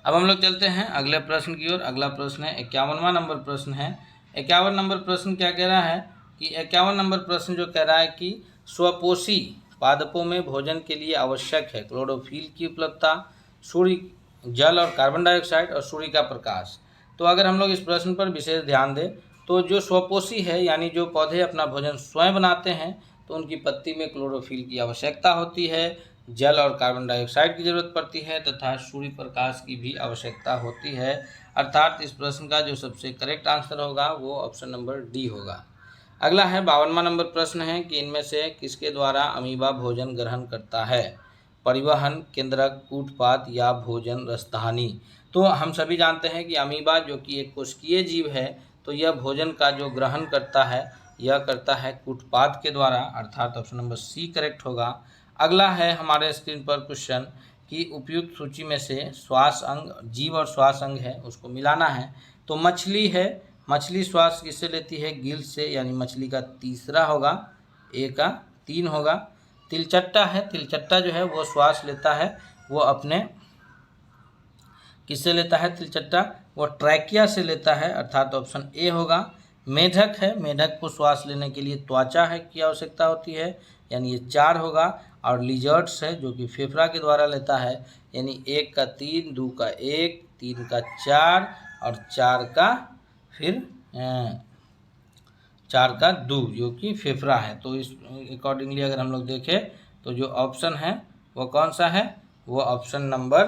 अब हम लोग चलते हैं अगले प्रश्न की ओर। अगला प्रश्न है 51वां नंबर प्रश्न है। 51 नंबर प्रश्न क्या कह रहा है कि 51 नंबर प्रश्न जो कह रहा है कि स्वपोषी पादपों में भोजन के लिए आवश्यक है क्लोरोफिल की उपलब्धता, सूर्य, जल और कार्बन डाइऑक्साइड और सूर्य का प्रकाश। तो अगर हम लोग इस प्रश्न पर विशेष ध्यान दें तो जो स्वपोषी है यानी जो पौधे अपना भोजन स्वयं बनाते हैं तो उनकी पत्ती में क्लोरोफिल की आवश्यकता होती है, जल और कार्बन डाइऑक्साइड की जरूरत पड़ती है तथा सूर्य प्रकाश की भी आवश्यकता होती है, अर्थात इस प्रश्न का जो सबसे करेक्ट आंसर होगा वो ऑप्शन नंबर डी होगा। अगला है 52वां नंबर प्रश्न है कि इनमें से किसके द्वारा अमीबा भोजन ग्रहण करता है। परिवहन, केंद्रक, कूटपाद या भोजन रसधानी। तो हम सभी जानते हैं कि अमीबा जो कि एक कोशिकीय जीव है तो यह भोजन का जो ग्रहण करता है यह करता है कूटपाद के द्वारा, अर्थात ऑप्शन नंबर सी करेक्ट होगा। अगला है हमारे स्क्रीन पर क्वेश्चन कि उपयुक्त सूची में से श्वास अंग, जीव और श्वास अंग है उसको मिलाना है। तो मछली है, मछली श्वास किससे लेती है, गिल से, यानी मछली का तीसरा होगा, ए का 3 होगा। तिलचट्टा है, तिलचट्टा जो है वो श्वास लेता है वो अपने किससे लेता है, तिलचट्टा वो ट्रैकिया से लेता है, अर्थात ऑप्शन ए होगा। मेढक है, मेढक को श्वास लेने के लिए त्वचा है की आवश्यकता होती है, यानी ये 4 होगा। और लिजर्ड्स है जो कि फेफड़ा के द्वारा लेता है, यानी 1 का 3, 2 का 1, 3 का 4 और 4 का फिर 4 का 2 जो कि फेफड़ा है। तो इस अकॉर्डिंगली अगर हम लोग देखें तो जो ऑप्शन है वो कौन सा है, वो ऑप्शन नंबर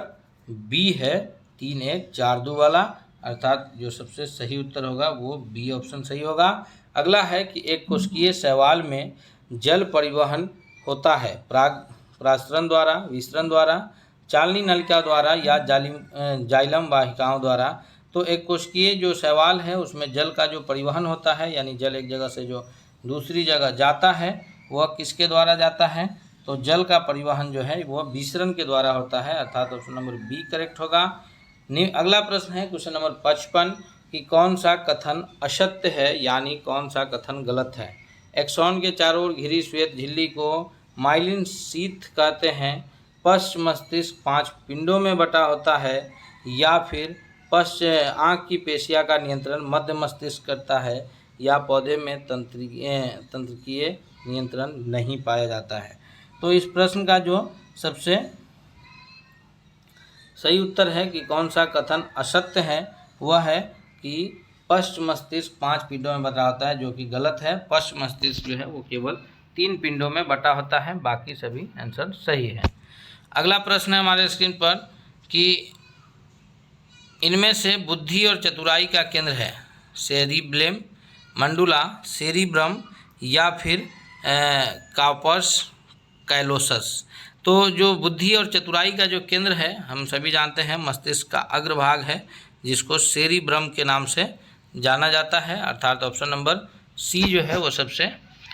बी है, 3 1 4 2 वाला, अर्थात जो सबसे सही उत्तर होगा वो बी ऑप्शन सही होगा। अगला है कि एक कोशिकीय शैवाल में जल परिवहन होता है प्रासरण द्वारा, विसरण द्वारा, चालनी नलिका द्वारा या जाइलम वाहिकाओं द्वारा। तो एक कोशिकीय जो शैवाल है उसमें जल का जो परिवहन होता है, यानी जल एक जगह से जो दूसरी जगह जाता है वह किसके द्वारा जाता है, तो जल का परिवहन जो है वह विसरण के द्वारा होता है, अर्थात ऑप्शन नंबर बी करेक्ट होगा। अगला प्रश्न है क्वेश्चन नंबर 55 कि कौन सा कथन असत्य है यानी कौन सा कथन गलत है। एक्सॉन के चारों ओर घिरी श्वेत झिल्ली को माइलिन शीथ कहते हैं। पश्च मस्तिष्क 5 पिंडों में बटा होता है, या फिर पश्च आँख की पेशिया का नियंत्रण मध्य मस्तिष्क करता है, या पौधे में तंत्रिकीय नियंत्रण नहीं पाया जाता है। तो इस प्रश्न का जो सबसे सही उत्तर है कि कौन सा कथन असत्य है, वह है कि पश्च मस्तिष्क 5 पिंडों में बटा होता है, जो कि गलत है। पश्च मस्तिष्क जो है वो केवल 3 पिंडों में बटा होता है, बाकी सभी आंसर सही है। अगला प्रश्न है हमारे स्क्रीन पर कि इनमें से बुद्धि और चतुराई का केंद्र है सेरिब्लेम, मंडुला, सेरिब्रम या फिर कार्पस कैलोसस। तो जो बुद्धि और चतुराई का जो केंद्र है हम सभी जानते हैं मस्तिष्क का अग्रभाग है, जिसको सेरिब्रम के नाम से जाना जाता है, अर्थात ऑप्शन नंबर सी जो है वो सबसे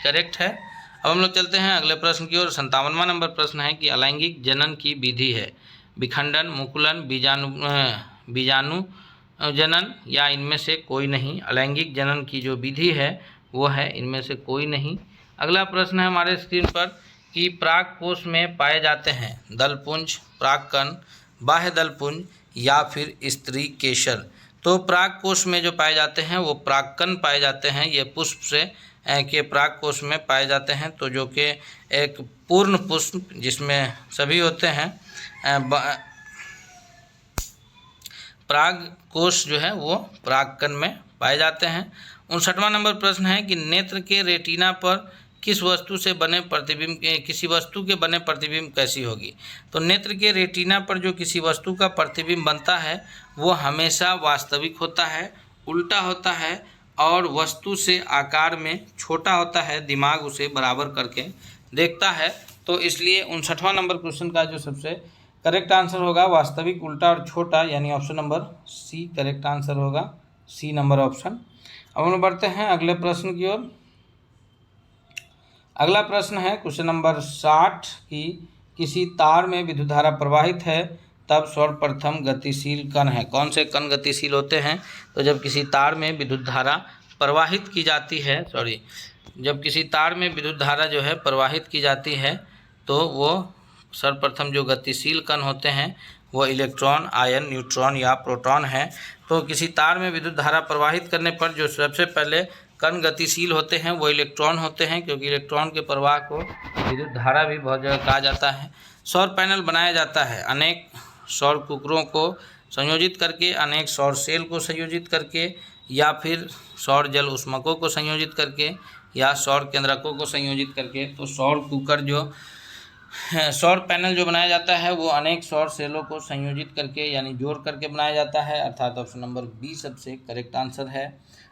करेक्ट है। अब हम लोग चलते हैं अगले प्रश्न की ओर। 57वां नंबर प्रश्न है कि अलैंगिक जनन की विधि है विखंडन, मुकुलन, बीजाणु जनन या इनमें से कोई नहीं। अलैंगिक जनन की जो विधि है वो है इनमें से कोई नहीं। अगला प्रश्न है हमारे स्क्रीन पर कि प्रागकोश में पाए जाते हैं दलपुंज, प्राक्कण, बाह्य दलपुंज या फिर स्त्री केशर। तो प्रागकोश में जो पाए जाते हैं वो प्राक्कण पाए जाते हैं। ये पुष्प से के प्रागकोश में पाए जाते हैं, तो जो कि एक पूर्ण पुष्प जिसमें सभी होते हैं। प्रागकोश जो है वो प्राक्कण में पाए जाते हैं। 59वां नंबर प्रश्न है कि नेत्र के रेटिना पर किस वस्तु से बने प्रतिबिंब किसी वस्तु के बने प्रतिबिंब कैसी होगी। तो नेत्र के रेटिना पर जो किसी वस्तु का प्रतिबिंब बनता है वो हमेशा वास्तविक होता है, उल्टा होता है और वस्तु से आकार में छोटा होता है। दिमाग उसे बराबर करके देखता है। तो इसलिए 59वां नंबर क्वेश्चन का जो सबसे करेक्ट आंसर होगा वास्तविक, उल्टा और छोटा, यानी option number C correct answer होगा, सी नंबर ऑप्शन। अब हम बढ़ते हैं अगले प्रश्न की ओर। अगला प्रश्न है क्वेश्चन नंबर 60 की किसी तार में विद्युत धारा प्रवाहित है तब सर्वप्रथम गतिशील कण है। कौन से कण गतिशील होते हैं। तो जब किसी तार में विद्युत धारा प्रवाहित की जाती है जब किसी तार में विद्युत धारा जो है प्रवाहित की जाती है तो वो सर्वप्रथम जो गतिशील कण होते हैं वो इलेक्ट्रॉन, आयन, न्यूट्रॉन या प्रोटॉन है। तो किसी तार में विद्युत धारा प्रवाहित करने पर जो सबसे पहले कण गतिशील होते हैं वो इलेक्ट्रॉन होते हैं, क्योंकि इलेक्ट्रॉन के प्रवाह को विद्युत धारा भी बहुत जगह कहा जाता है। सौर पैनल बनाया जाता है अनेक सौर कुकरों को संयोजित करके, अनेक सौर सेल को संयोजित करके, या फिर सौर जल उष्मकों को संयोजित करके, या सौर केंद्रकों को संयोजित करके। तो सौर कुकर जो सौर पैनल जो बनाया जाता है वो अनेक सौर सेलों को संयोजित करके यानी जोड़ करके बनाया जाता है, अर्थात ऑप्शन नंबर बी सबसे करेक्ट आंसर है।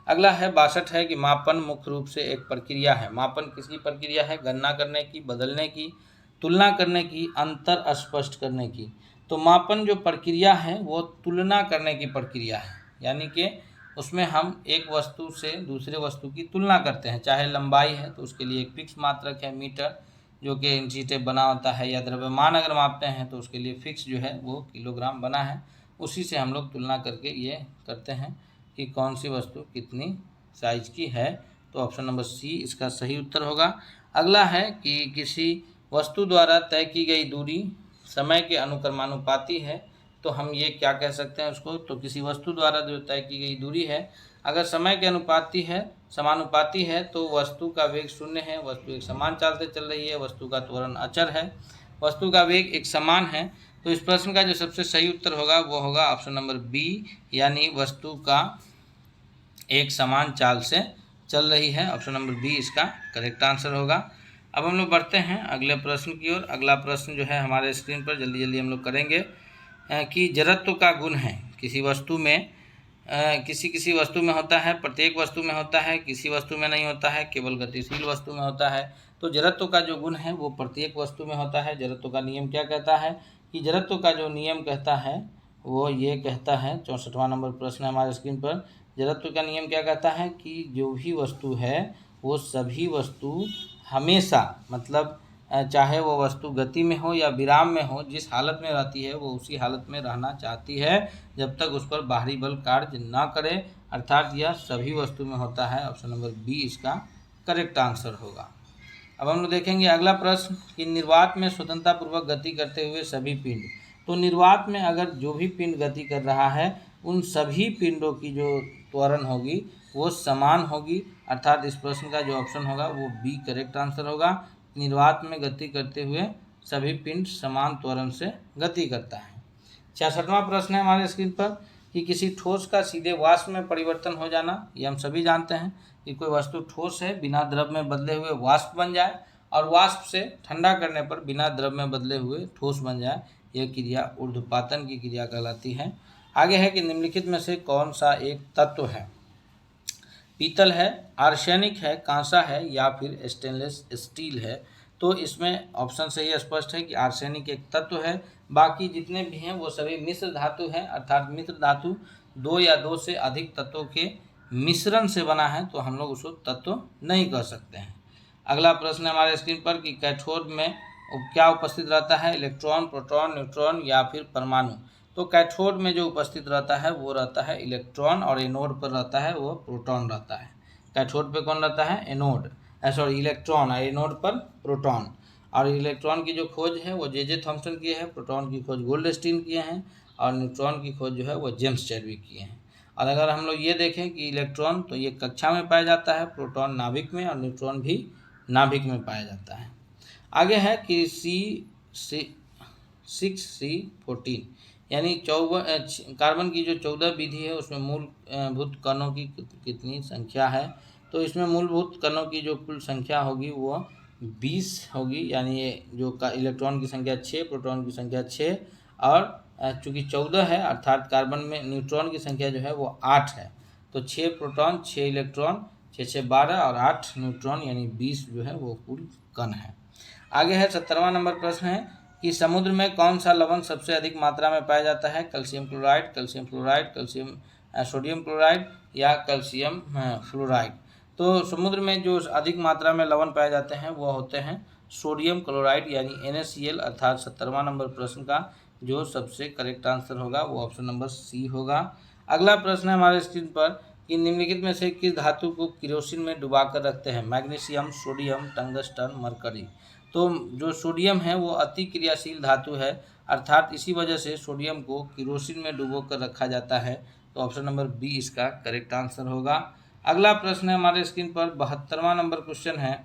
अगला है 62 है कि मापन मुख्य रूप से एक प्रक्रिया है। मापन किसकी प्रक्रिया है। गणना करने की, बदलने की, तुलना करने की, अंतर स्पष्ट करने की। तो मापन जो प्रक्रिया है वो तुलना करने की प्रक्रिया है, यानी कि उसमें हम एक वस्तु से दूसरे वस्तु की तुलना करते हैं। चाहे लंबाई है तो उसके लिए एक फिक्स मात्रक है मीटर, जो कि इंची टेप बना होता है, या द्रव्यमान अगर मापते हैं तो उसके लिए फिक्स जो है वो किलोग्राम बना है। उसी से हम लोग तुलना करके ये करते हैं कि कौन सी वस्तु कितनी साइज की है। तो ऑप्शन नंबर सी इसका सही उत्तर होगा। अगला है कि किसी वस्तु द्वारा तय की गई दूरी समय के अनुक्रमानुपाती है। तो हम ये क्या कह सकते हैं उसको। तो किसी वस्तु द्वारा जो तय की गई दूरी है अगर समय के समानुपाती है तो वस्तु का वेग 0 है, वस्तु एक समान चाल से चल रही है, वस्तु का त्वरण अचर है, वस्तु का वेग एक समान है। तो इस प्रश्न का जो सबसे सही उत्तर होगा वो होगा ऑप्शन नंबर बी, यानी वस्तु का एक समान चाल से चल रही है। ऑप्शन नंबर बी इसका करेक्ट आंसर होगा। अब हम लोग बढ़ते हैं अगले प्रश्न की ओर। अगला प्रश्न जो है हमारे स्क्रीन पर जल्दी जल्दी हम लोग करेंगे कि जड़त्व का गुण है किसी वस्तु में किसी वस्तु में होता है, प्रत्येक वस्तु में होता है, किसी वस्तु में नहीं होता है, केवल गतिशील वस्तु में होता है। तो जड़त्व का जो गुण है वो प्रत्येक वस्तु में होता है। जड़त्व का नियम क्या कहता है कि जड़त्व का जो नियम कहता है वो ये कहता है, 64वां नंबर प्रश्न है हमारे स्क्रीन पर। जड़त्व का नियम क्या कहता है कि जो भी वस्तु है वो सभी वस्तु हमेशा, मतलब चाहे वो वस्तु गति में हो या विराम में हो, जिस हालत में रहती है वो उसी हालत में रहना चाहती है जब तक उस पर बाहरी बल कार्य न करे, अर्थात यह सभी वस्तु में होता है। ऑप्शन नंबर बी इसका करेक्ट आंसर होगा। अब हम लोग देखेंगे अगला प्रश्न कि निर्वात में स्वतंत्रतापूर्वक गति करते हुए सभी पिंड। तो निर्वात में अगर जो भी पिंड गति कर रहा है उन सभी पिंडों की जो त्वरण होगी वो समान होगी, अर्थात इस प्रश्न का जो ऑप्शन होगा वो बी करेक्ट आंसर होगा। निर्वात में गति करते हुए सभी पिंड समान त्वरण से गति करता है। 66वां प्रश्न है हमारे स्क्रीन पर कि किसी ठोस का सीधे वाष्प में परिवर्तन हो जाना। ये हम सभी जानते हैं कि कोई वस्तु ठोस है, बिना द्रव में बदले हुए वाष्प बन जाए, और वाष्प से ठंडा करने पर बिना द्रव में बदले हुए ठोस बन जाए, यह क्रिया ऊर्ध्वपातन की क्रिया कहलाती है। आगे है कि निम्नलिखित में से कौन सा एक तत्व है। पीतल है, आर्सेनिक है, कांसा है या फिर स्टेनलेस स्टील है। तो इसमें ऑप्शन से ये स्पष्ट है कि आर्सेनिक एक तत्व है। बाकी जितने भी हैं वो सभी मिश्र धातु हैं, अर्थात मिश्र धातु दो या दो से अधिक तत्वों के मिश्रण से बना है, तो हम लोग उसको तत्व नहीं कह सकते हैं। अगला प्रश्न है हमारे स्क्रीन पर कि कैथोड में क्या उपस्थित रहता है, इलेक्ट्रॉन, प्रोटॉन, न्यूट्रॉन या फिर परमाणु। तो कैथोड में जो उपस्थित रहता है वो रहता है इलेक्ट्रॉन, और एनोड पर रहता है वो प्रोटॉन रहता है। कैथोड पे कौन रहता है, एनोड, इलेक्ट्रॉन, और एनोड पर प्रोटॉन। और इलेक्ट्रॉन की जो खोज है वो जे थॉम्सन किए हैं, प्रोटॉन की खोज गोल्डस्टीन किए हैं, और न्यूट्रॉन की खोज जो है वो जेम्स चैडविक किए हैं। और अगर हम लोग ये देखें कि इलेक्ट्रॉन तो ये कक्षा में पाया जाता है, प्रोटॉन नाभिक में, और न्यूट्रॉन भी नाभिक में पाया जाता है। आगे है कि C6C14 यानी कार्बन की जो 14 विधि है उसमें मूलभूत कणों की कितनी संख्या है। तो इसमें मूलभूत कणों की जो कुल संख्या होगी वो 20 होगी, यानी ये जो इलेक्ट्रॉन की संख्या 6, प्रोटॉन की संख्या 6, और चूँकि 14 है अर्थात कार्बन में न्यूट्रॉन की संख्या जो है वो 8 है। तो 6 प्रोटॉन, 6 इलेक्ट्रॉन, 6 6 12 और 8 न्यूट्रॉन यानी 20 जो है वो कुल कण है। आगे है 70वां नंबर प्रश्न है कि समुद्र में कौन सा लवण सबसे अधिक मात्रा में पाया जाता है। Calcium chloride, calcium fluoride, sodium chloride या कैल्शियम फ्लोराइड। तो समुद्र में जो अधिक मात्रा में लवण पाए जाते हैं वो होते हैं सोडियम क्लोराइड यानी NaCl, अर्थात 70वां नंबर प्रश्न का जो सबसे करेक्ट आंसर होगा वो ऑप्शन नंबर सी होगा। अगला प्रश्न है हमारे स्क्रीन पर कि निम्नलिखित में से किस धातु को किरोसिन में डुबाकर रखते हैं। Magnesium, sodium, tungsten, mercury. तो जो सोडियम है वो अति क्रियाशील धातु है, अर्थात इसी वजह से सोडियम को किरोसिन में डुबो कर रखा जाता है। तो ऑप्शन नंबर बी इसका करेक्ट आंसर होगा। अगला प्रश्न है हमारे स्क्रीन पर 72वां नंबर क्वेश्चन है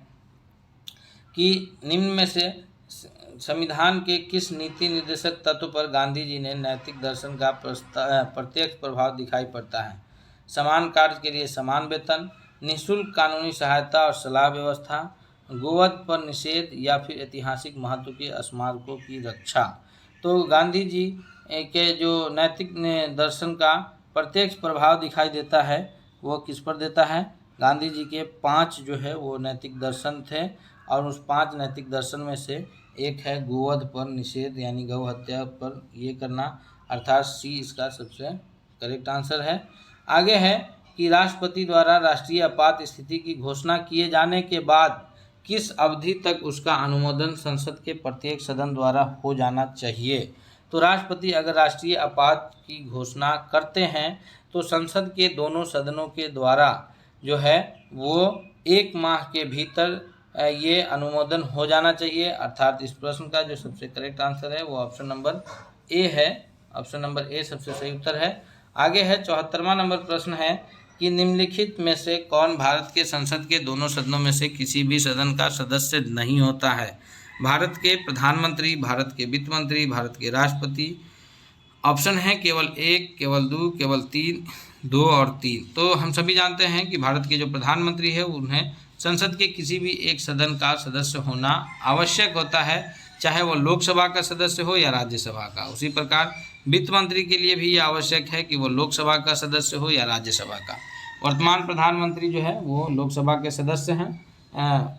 कि निम्न में से संविधान के किस नीति निर्देशक तत्व पर गांधी जी ने नैतिक दर्शन का प्रत्यक्ष प्रभाव दिखाई पड़ता है। समान कार्य के लिए समान वेतन, निःशुल्क कानूनी सहायता और सलाह व्यवस्था, गोवध पर निषेध या फिर ऐतिहासिक महत्व के स्मारकों की रक्षा। तो गांधी जी के जो नैतिक दर्शन का प्रत्यक्ष प्रभाव दिखाई देता है वो किस पर देता है। गांधी जी के 5 जो है वो नैतिक दर्शन थे, और उस 5 नैतिक दर्शन में से एक है गोवध पर निषेध यानी गौ हत्या पर ये करना, अर्थात सी इसका सबसे करेक्ट आंसर है। आगे है कि राष्ट्रपति द्वारा राष्ट्रीय आपात स्थिति की घोषणा किए जाने के बाद किस अवधि तक उसका अनुमोदन संसद के प्रत्येक सदन द्वारा हो जाना चाहिए। तो राष्ट्रपति अगर राष्ट्रीय आपात की घोषणा करते हैं तो संसद के दोनों सदनों के द्वारा जो है वो 1 माह के भीतर ये अनुमोदन हो जाना चाहिए, अर्थात इस प्रश्न का जो सबसे करेक्ट आंसर है वो ऑप्शन नंबर ए है। ऑप्शन नंबर ए सबसे सही उत्तर है। आगे है 74वां नंबर प्रश्न है कि निम्नलिखित में से कौन भारत के संसद के दोनों सदनों में से किसी भी सदन का सदस्य नहीं होता है। भारत के प्रधानमंत्री, भारत के वित्त मंत्री, भारत के राष्ट्रपति। ऑप्शन है केवल 1, केवल 2, केवल 3, 2 और 3। तो हम सभी जानते हैं कि भारत के जो प्रधानमंत्री है उन्हें संसद के किसी भी एक सदन का सदस्य होना आवश्यक होता है, चाहे वो लोकसभा का सदस्य हो या राज्यसभा का। उसी प्रकार वित्त मंत्री के लिए भी ये आवश्यक है कि वो लोकसभा का सदस्य हो या राज्यसभा का। वर्तमान प्रधानमंत्री जो है वो लोकसभा के सदस्य हैं,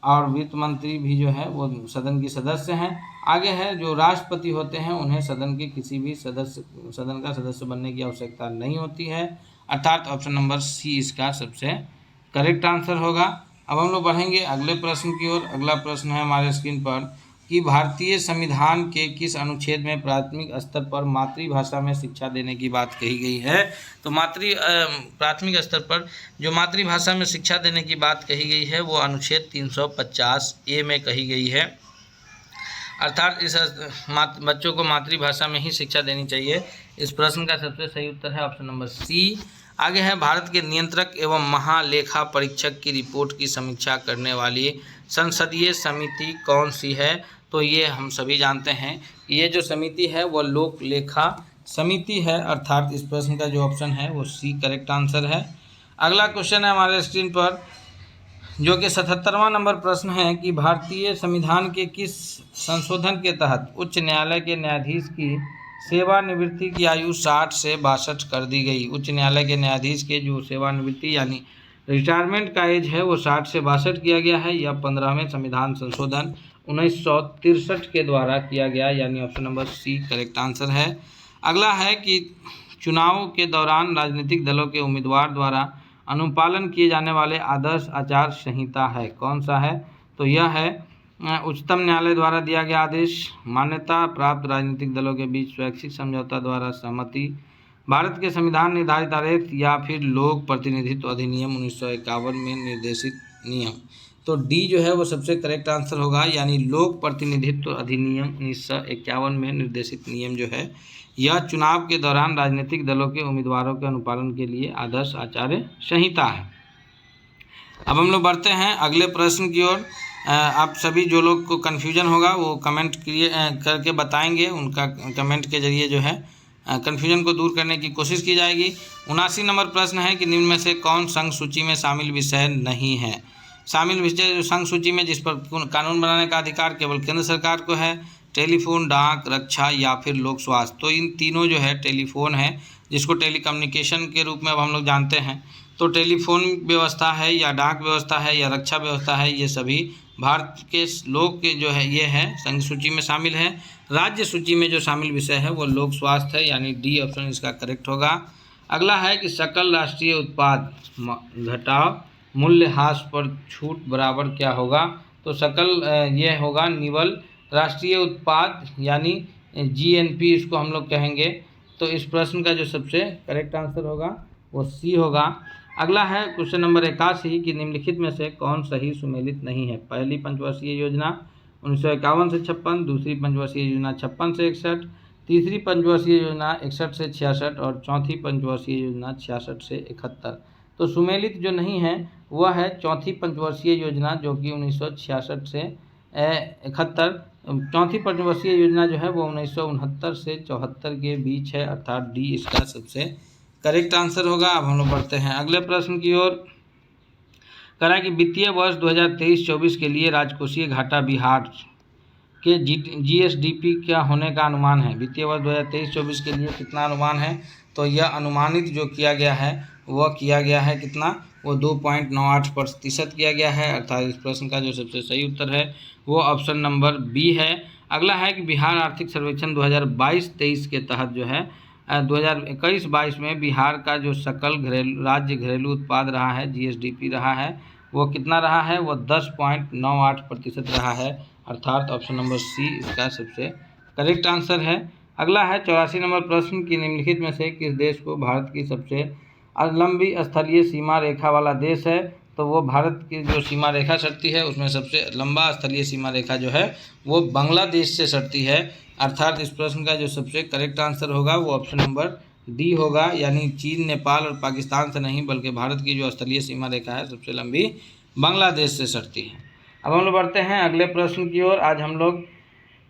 और वित्त मंत्री भी जो है वो सदन के सदस्य हैं। आगे है जो राष्ट्रपति होते हैं उन्हें सदन के किसी भी सदन का सदस्य बनने की आवश्यकता नहीं होती है, अर्थात ऑप्शन नंबर सी इसका सबसे करेक्ट आंसर होगा। अब हम लोग बढ़ेंगे अगले प्रश्न की ओर। अगला प्रश्न है हमारे स्क्रीन पर कि भारतीय संविधान के किस अनुच्छेद में प्राथमिक स्तर पर मातृभाषा में शिक्षा देने की बात कही गई है। तो प्राथमिक स्तर पर जो मातृभाषा में शिक्षा देने की बात कही गई है वो अनुच्छेद 350A में कही गई है। अर्थात इस बच्चों को मातृभाषा में ही शिक्षा देनी चाहिए। इस प्रश्न का सबसे सही उत्तर है ऑप्शन नंबर सी। आगे है, भारत के नियंत्रक एवं महालेखा परीक्षक की रिपोर्ट की समीक्षा करने वाली संसदीय समिति कौन सी है। तो ये हम सभी जानते हैं, ये जो समिति है वो लोक लेखा समिति है। अर्थात इस प्रश्न का जो ऑप्शन है वो सी करेक्ट आंसर है। अगला क्वेश्चन है हमारे स्क्रीन पर, जो कि 77वां नंबर प्रश्न है कि भारतीय संविधान के किस संशोधन के तहत उच्च न्यायालय के न्यायाधीश की सेवानिवृत्ति की आयु 60 से 62 कर दी गई। उच्च न्यायालय के न्यायाधीश के जो सेवानिवृत्ति यानी रिटायरमेंट का एज है वो 60 से 62 किया गया है। यह 15वें संविधान संशोधन 1963 के द्वारा किया गया, यानी option number C correct answer है। अगला है कि चुनाव के दौरान राजनीतिक दलों के उम्मीदवार द्वारा अनुपालन किए जाने वाले आदर्श आचार संहिता है, कौन सा है। तो यह है उच्चतम न्यायालय द्वारा दिया गया आदेश, मान्यता प्राप्त राजनीतिक दलों के बीच स्वैच्छिक समझौता द्वारा सहमति, भारत के संविधान निर्धारित आरेख, या फिर लोक प्रतिनिधित्व अधिनियम 1951 में निर्देशित नियम। तो डी जो है वो सबसे करेक्ट आंसर होगा, यानी लोक प्रतिनिधित्व अधिनियम 1951 में निर्देशित नियम जो है यह चुनाव के दौरान राजनीतिक दलों के उम्मीदवारों के अनुपालन के लिए आदर्श आचार्य संहिता है। अब हम लोग बढ़ते हैं अगले प्रश्न की ओर। आप सभी जो लोग को कन्फ्यूजन होगा वो कमेंट करके बताएंगे, उनका कमेंट के जरिए जो है कन्फ्यूजन को दूर करने की कोशिश की जाएगी। 79 नंबर प्रश्न है कि निम्न में से कौन संघ सूची में शामिल विषय नहीं है। शामिल विषय जो संघ सूची में जिस पर कानून बनाने का अधिकार केवल केंद्र सरकार को है, टेलीफोन, डाक, रक्षा या फिर लोक स्वास्थ्य। तो इन तीनों जो है, टेलीफोन है जिसको टेलीकम्युनिकेशन के रूप में अब हम लोग जानते हैं, तो टेलीफोन व्यवस्था है या डाक व्यवस्था है या रक्षा व्यवस्था है, ये सभी भारत के लोक के जो है ये है संघ सूची में शामिल है। राज्य सूची में जो शामिल विषय है वो लोक स्वास्थ्य है, यानी डी ऑप्शन इसका करेक्ट होगा। अगला है कि सकल राष्ट्रीय उत्पाद घटाव मूल्यह्रास पर छूट बराबर क्या होगा। तो सकल ये होगा निवल राष्ट्रीय उत्पाद, यानी GNP इसको हम लोग कहेंगे। तो इस प्रश्न का जो सबसे करेक्ट आंसर होगा वो सी होगा। अगला है क्वेश्चन नंबर 81 कि निम्नलिखित में से कौन सही सुमेलित नहीं है। पहली पंचवर्षीय योजना 1951 से 56, दूसरी पंचवर्षीय योजना 56 से 61, तीसरी पंचवर्षीय योजना 61 से 66 और चौथी पंचवर्षीय योजना 66 से 71। तो सुमेलित जो नहीं है वह है चौथी पंचवर्षीय योजना, जो कि 1966 से 71। चौथी पंचवर्षीय योजना जो है वो 1969 से 74 के बीच है, अर्थात डी इसका सबसे करेक्ट आंसर होगा। अब हम लोग बढ़ते हैं अगले प्रश्न की ओर। करा कि वित्तीय वर्ष 2023-24 के लिए राजकोषीय घाटा बिहार के GSDP क्या होने का अनुमान है। वित्तीय वर्ष 2023-24 के लिए कितना अनुमान है। तो यह अनुमानित जो किया गया है वह किया गया है कितना, वो 2.98% किया गया है, अर्थात इस प्रश्न का जो सबसे सही उत्तर है वो ऑप्शन नंबर बी है। अगला है कि बिहार आर्थिक सर्वेक्षण 2022-23 के तहत जो है 2021-22 में बिहार का जो सकल राज्य घरेलू उत्पाद रहा है, GSDP रहा है, वो कितना रहा है, वो 10.98% रहा है, अर्थात ऑप्शन नंबर सी इसका सबसे करेक्ट आंसर है। अगला है 84 नंबर प्रश्न कि निम्नलिखित में से किस देश को भारत की सबसे लंबी स्थलीय सीमा रेखा वाला देश है। तो वो भारत की जो सीमा रेखा सटती है उसमें सबसे लंबा स्थलीय सीमा रेखा जो है वो बांग्लादेश से सटती है, अर्थात इस प्रश्न का जो सबसे करेक्ट आंसर होगा वो ऑप्शन नंबर डी होगा, यानी चीन, नेपाल और पाकिस्तान से नहीं बल्कि भारत की जो स्थलीय सीमा रेखा है सबसे लंबी बांग्लादेश से सटती है। अब हम लोग बढ़ते हैं अगले प्रश्न की ओर। आज हम लोग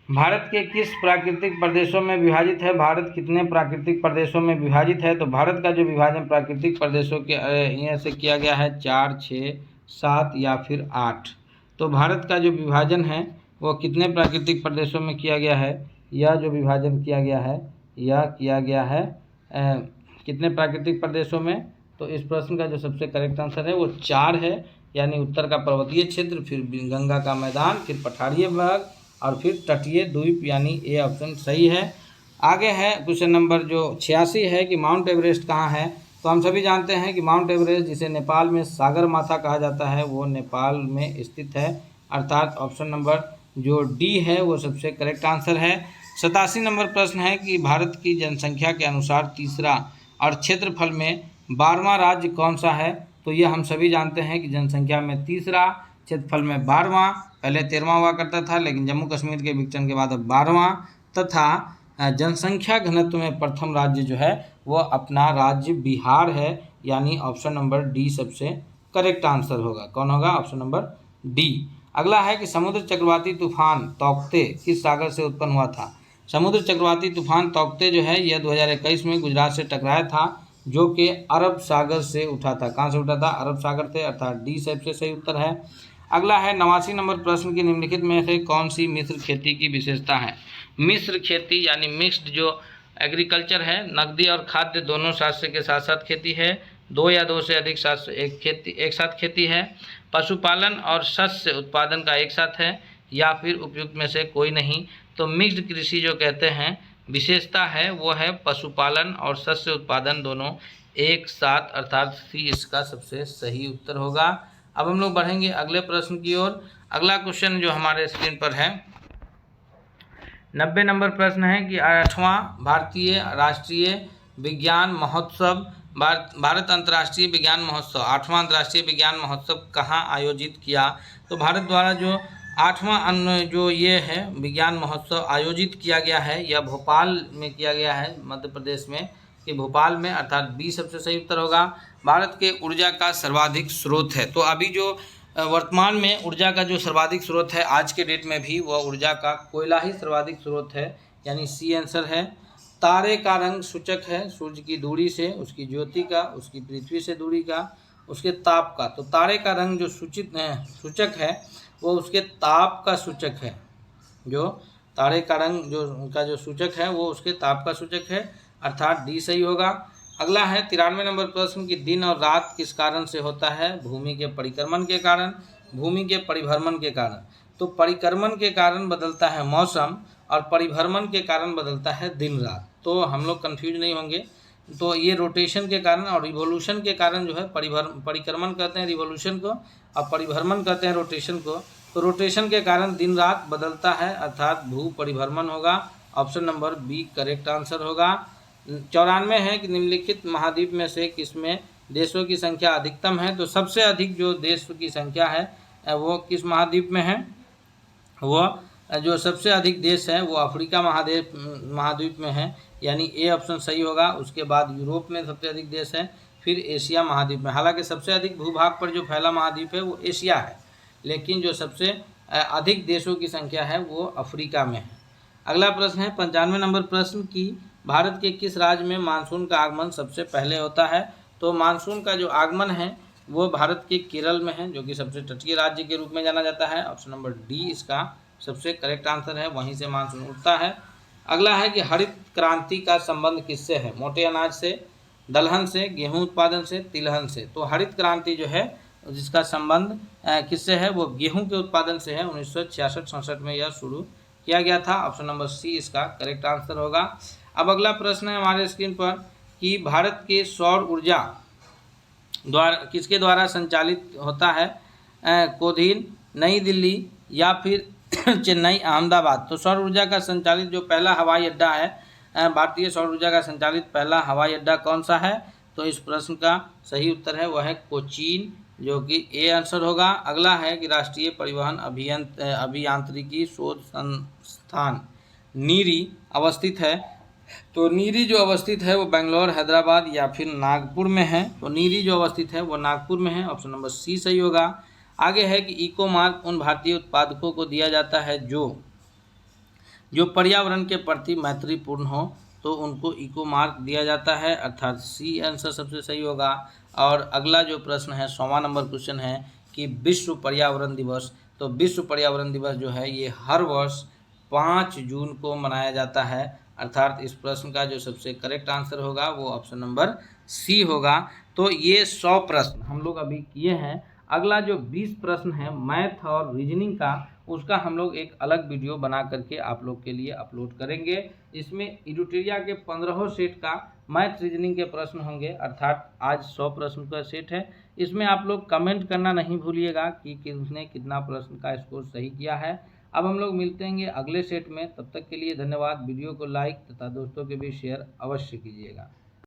भारत के किस प्राकृतिक प्रदेशों में विभाजित है, भारत कितने प्राकृतिक प्रदेशों में विभाजित है। तो भारत का जो विभाजन प्राकृतिक प्रदेशों के यहाँ से किया गया है 4, 6, 7 या फिर 8। तो भारत का जो विभाजन है वो कितने प्राकृतिक प्रदेशों में किया गया है, यह जो विभाजन किया गया है यह किया गया है कितने प्राकृतिक प्रदेशों में। तो इस प्रश्न का जो सबसे करेक्ट आंसर है वो 4 है, यानी उत्तर का पर्वतीय क्षेत्र, फिर गंगा का मैदान, फिर पठारीय भाग और फिर तटीय द्वीप, यानी ए ऑप्शन सही है। आगे है क्वेश्चन नंबर जो 86 है कि माउंट एवरेस्ट कहाँ है। तो हम सभी जानते हैं कि माउंट एवरेस्ट जिसे नेपाल में सागर माथा कहा जाता है वो नेपाल में स्थित है, अर्थात ऑप्शन नंबर जो डी है वो सबसे करेक्ट आंसर है। 87 नंबर प्रश्न है कि भारत की जनसंख्या के अनुसार तीसरा और क्षेत्रफल में 12वां राज्य कौन सा है। तो ये हम सभी जानते हैं कि जनसंख्या में तीसरा, क्षेत्रफल में 12वां, पहले 13वां हुआ करता था लेकिन जम्मू कश्मीर के विघटन के बाद अब 12वां, तथा जनसंख्या घनत्व में प्रथम राज्य जो है वो अपना राज्य बिहार है, यानी ऑप्शन नंबर डी सबसे करेक्ट आंसर होगा। कौन होगा? Option number D. अगला है कि समुद्र चक्रवाती तूफान तौकते किस सागर से उत्पन्न हुआ था। समुद्र चक्रवाती तूफान तौकते जो है यह 2021 में गुजरात से टकराया था, जो कि अरब सागर से उठा था। कहाँ से उठा था? अरब सागर से, अर्थात डी सबसे सही उत्तर है। अगला है 89 नंबर प्रश्न की निम्नलिखित में से कौन सी मिश्र खेती की विशेषता है। मिश्र खेती यानी मिक्स्ड जो एग्रीकल्चर है, नकदी और खाद्य दोनों शस्य के साथ साथ खेती है, दो या दो से अधिक शस्य एक साथ खेती है, पशुपालन और शस्य उत्पादन का एक साथ है, या फिर उपयुक्त में से कोई नहीं। तो मिक्स्ड कृषि जो कहते हैं विशेषता है वो है पशुपालन और शस्य उत्पादन दोनों एक साथ, अर्थात सी इसका सबसे सही उत्तर होगा। अब हम लोग बढ़ेंगे अगले प्रश्न की ओर। अगला क्वेश्चन जो हमारे स्क्रीन पर है 90 नंबर प्रश्न है कि 8वां भारतीय राष्ट्रीय विज्ञान महोत्सव भारत अंतर्राष्ट्रीय विज्ञान महोत्सव 8वां अंतर्राष्ट्रीय विज्ञान महोत्सव कहाँ आयोजित किया। तो भारत द्वारा जो 8वां जो ये है विज्ञान महोत्सव आयोजित किया गया है, यह भोपाल में किया गया है, मध्य प्रदेश में कि भोपाल में, अर्थात बी सबसे सही उत्तर होगा। भारत के ऊर्जा का सर्वाधिक स्रोत है। तो अभी जो वर्तमान में ऊर्जा का जो सर्वाधिक स्रोत है आज के डेट में भी वह ऊर्जा का कोयला ही सर्वाधिक स्रोत है, यानी सी आंसर है। तारे का रंग सूचक है सूर्य की दूरी से, उसकी ज्योति का, उसकी पृथ्वी से दूरी का, उसके ताप का। तो तारे का रंग जो सूचक है वो उसके ताप का सूचक है। जो तारे का रंग जो उनका जो सूचक है वो उसके ताप का सूचक है, अर्थात डी सही होगा। अगला है 93 नंबर प्रश्न कि दिन और रात किस कारण से होता है। भूमि के परिक्रमण के कारण, भूमि के परिभ्रमण के कारण। तो परिक्रमण के कारण बदलता है मौसम और परिभ्रमण के कारण बदलता है दिन रात। तो हम लोग कन्फ्यूज नहीं होंगे। तो ये रोटेशन के कारण और रिवोल्यूशन के कारण जो है परिक्रमण कहते हैं रिवोल्यूशन को, और परिभ्रमण कहते हैं रोटेशन को। तो रोटेशन के कारण दिन रात बदलता है, अर्थात भू परिभ्रमण होगा। Option number B correct answer होगा। 94 है कि निम्नलिखित महाद्वीप में से किसमें देशों की संख्या अधिकतम है। तो सबसे अधिक जो देश की संख्या है वो किस महाद्वीप में है। वो जो सबसे अधिक देश है वो अफ्रीका महाद्वीप में है, यानी ए ऑप्शन सही होगा। उसके बाद यूरोप में सबसे अधिक देश है, फिर एशिया महाद्वीप में। हालांकि सबसे अधिक भूभाग पर जो फैला महाद्वीप है वो एशिया है, लेकिन जो सबसे अधिक देशों की संख्या है वो अफ्रीका में है। अगला प्रश्न है 95 नंबर प्रश्न की भारत के किस राज्य में मानसून का आगमन सबसे पहले होता है। तो मानसून का जो आगमन है वो भारत के केरल में है, जो कि सबसे तटीय राज्य के रूप में जाना जाता है। ऑप्शन नंबर डी इसका सबसे करेक्ट आंसर है, वहीं से मानसून उठता है। अगला है कि हरित क्रांति का संबंध किससे है। मोटे अनाज से, दलहन से, गेहूं उत्पादन से, तिलहन से। तो हरित क्रांति जो है जिसका संबंध किससे है वो गेहूं के उत्पादन से है। 1966-67 में यह शुरू किया गया था। ऑप्शन नंबर सी इसका करेक्ट आंसर होगा। अब अगला प्रश्न है हमारे स्क्रीन पर कि भारत के सौर ऊर्जा द्वारा किसके द्वारा संचालित होता है। कोधीन, नई दिल्ली या फिर चेन्नई, अहमदाबाद। तो सौर ऊर्जा का संचालित जो पहला हवाई अड्डा है, भारतीय सौर ऊर्जा का संचालित पहला हवाई अड्डा कौन सा है। तो इस प्रश्न का सही उत्तर है वह है कोचीन, जो कि ए आंसर होगा। अगला है कि राष्ट्रीय परिवहन अभियांत्रिकी शोध संस्थान नीरी अवस्थित है। तो नीरी जो अवस्थित है वो बेंगलोर, हैदराबाद या फिर नागपुर में है। तो नीरी जो अवस्थित है वो नागपुर में है। ऑप्शन नंबर सी सही होगा। आगे है कि इको मार्क उन भारतीय उत्पादकों को दिया जाता है जो पर्यावरण के प्रति मैत्रीपूर्ण हो, तो उनको इको मार्क दिया जाता है, अर्थात सी आंसर सबसे सही होगा। और अगला जो प्रश्न है 100वां नंबर क्वेश्चन है कि विश्व पर्यावरण दिवस। तो विश्व पर्यावरण दिवस जो है ये हर वर्ष 5 जून को मनाया जाता है, अर्थात इस प्रश्न का जो सबसे करेक्ट आंसर होगा वो ऑप्शन नंबर सी होगा। तो ये 100 प्रश्न हम लोग अभी किए हैं। अगला जो 20 प्रश्न है मैथ और रीजनिंग का, उसका हम लोग एक अलग वीडियो बना करके आप लोग के लिए अपलोड करेंगे। इसमें इडुटेरिया के 15 सेट का मैथ रीजनिंग के प्रश्न होंगे, अर्थात आज 100 प्रश्न का सेट है। इसमें आप लोग कमेंट करना नहीं भूलिएगा कि किसने कितना प्रश्न का स्कोर सही किया है। अब हम लोग मिलते हैं अगले सेट में, तब तक के लिए धन्यवाद। वीडियो को लाइक तथा दोस्तों के बीच शेयर अवश्य कीजिएगा।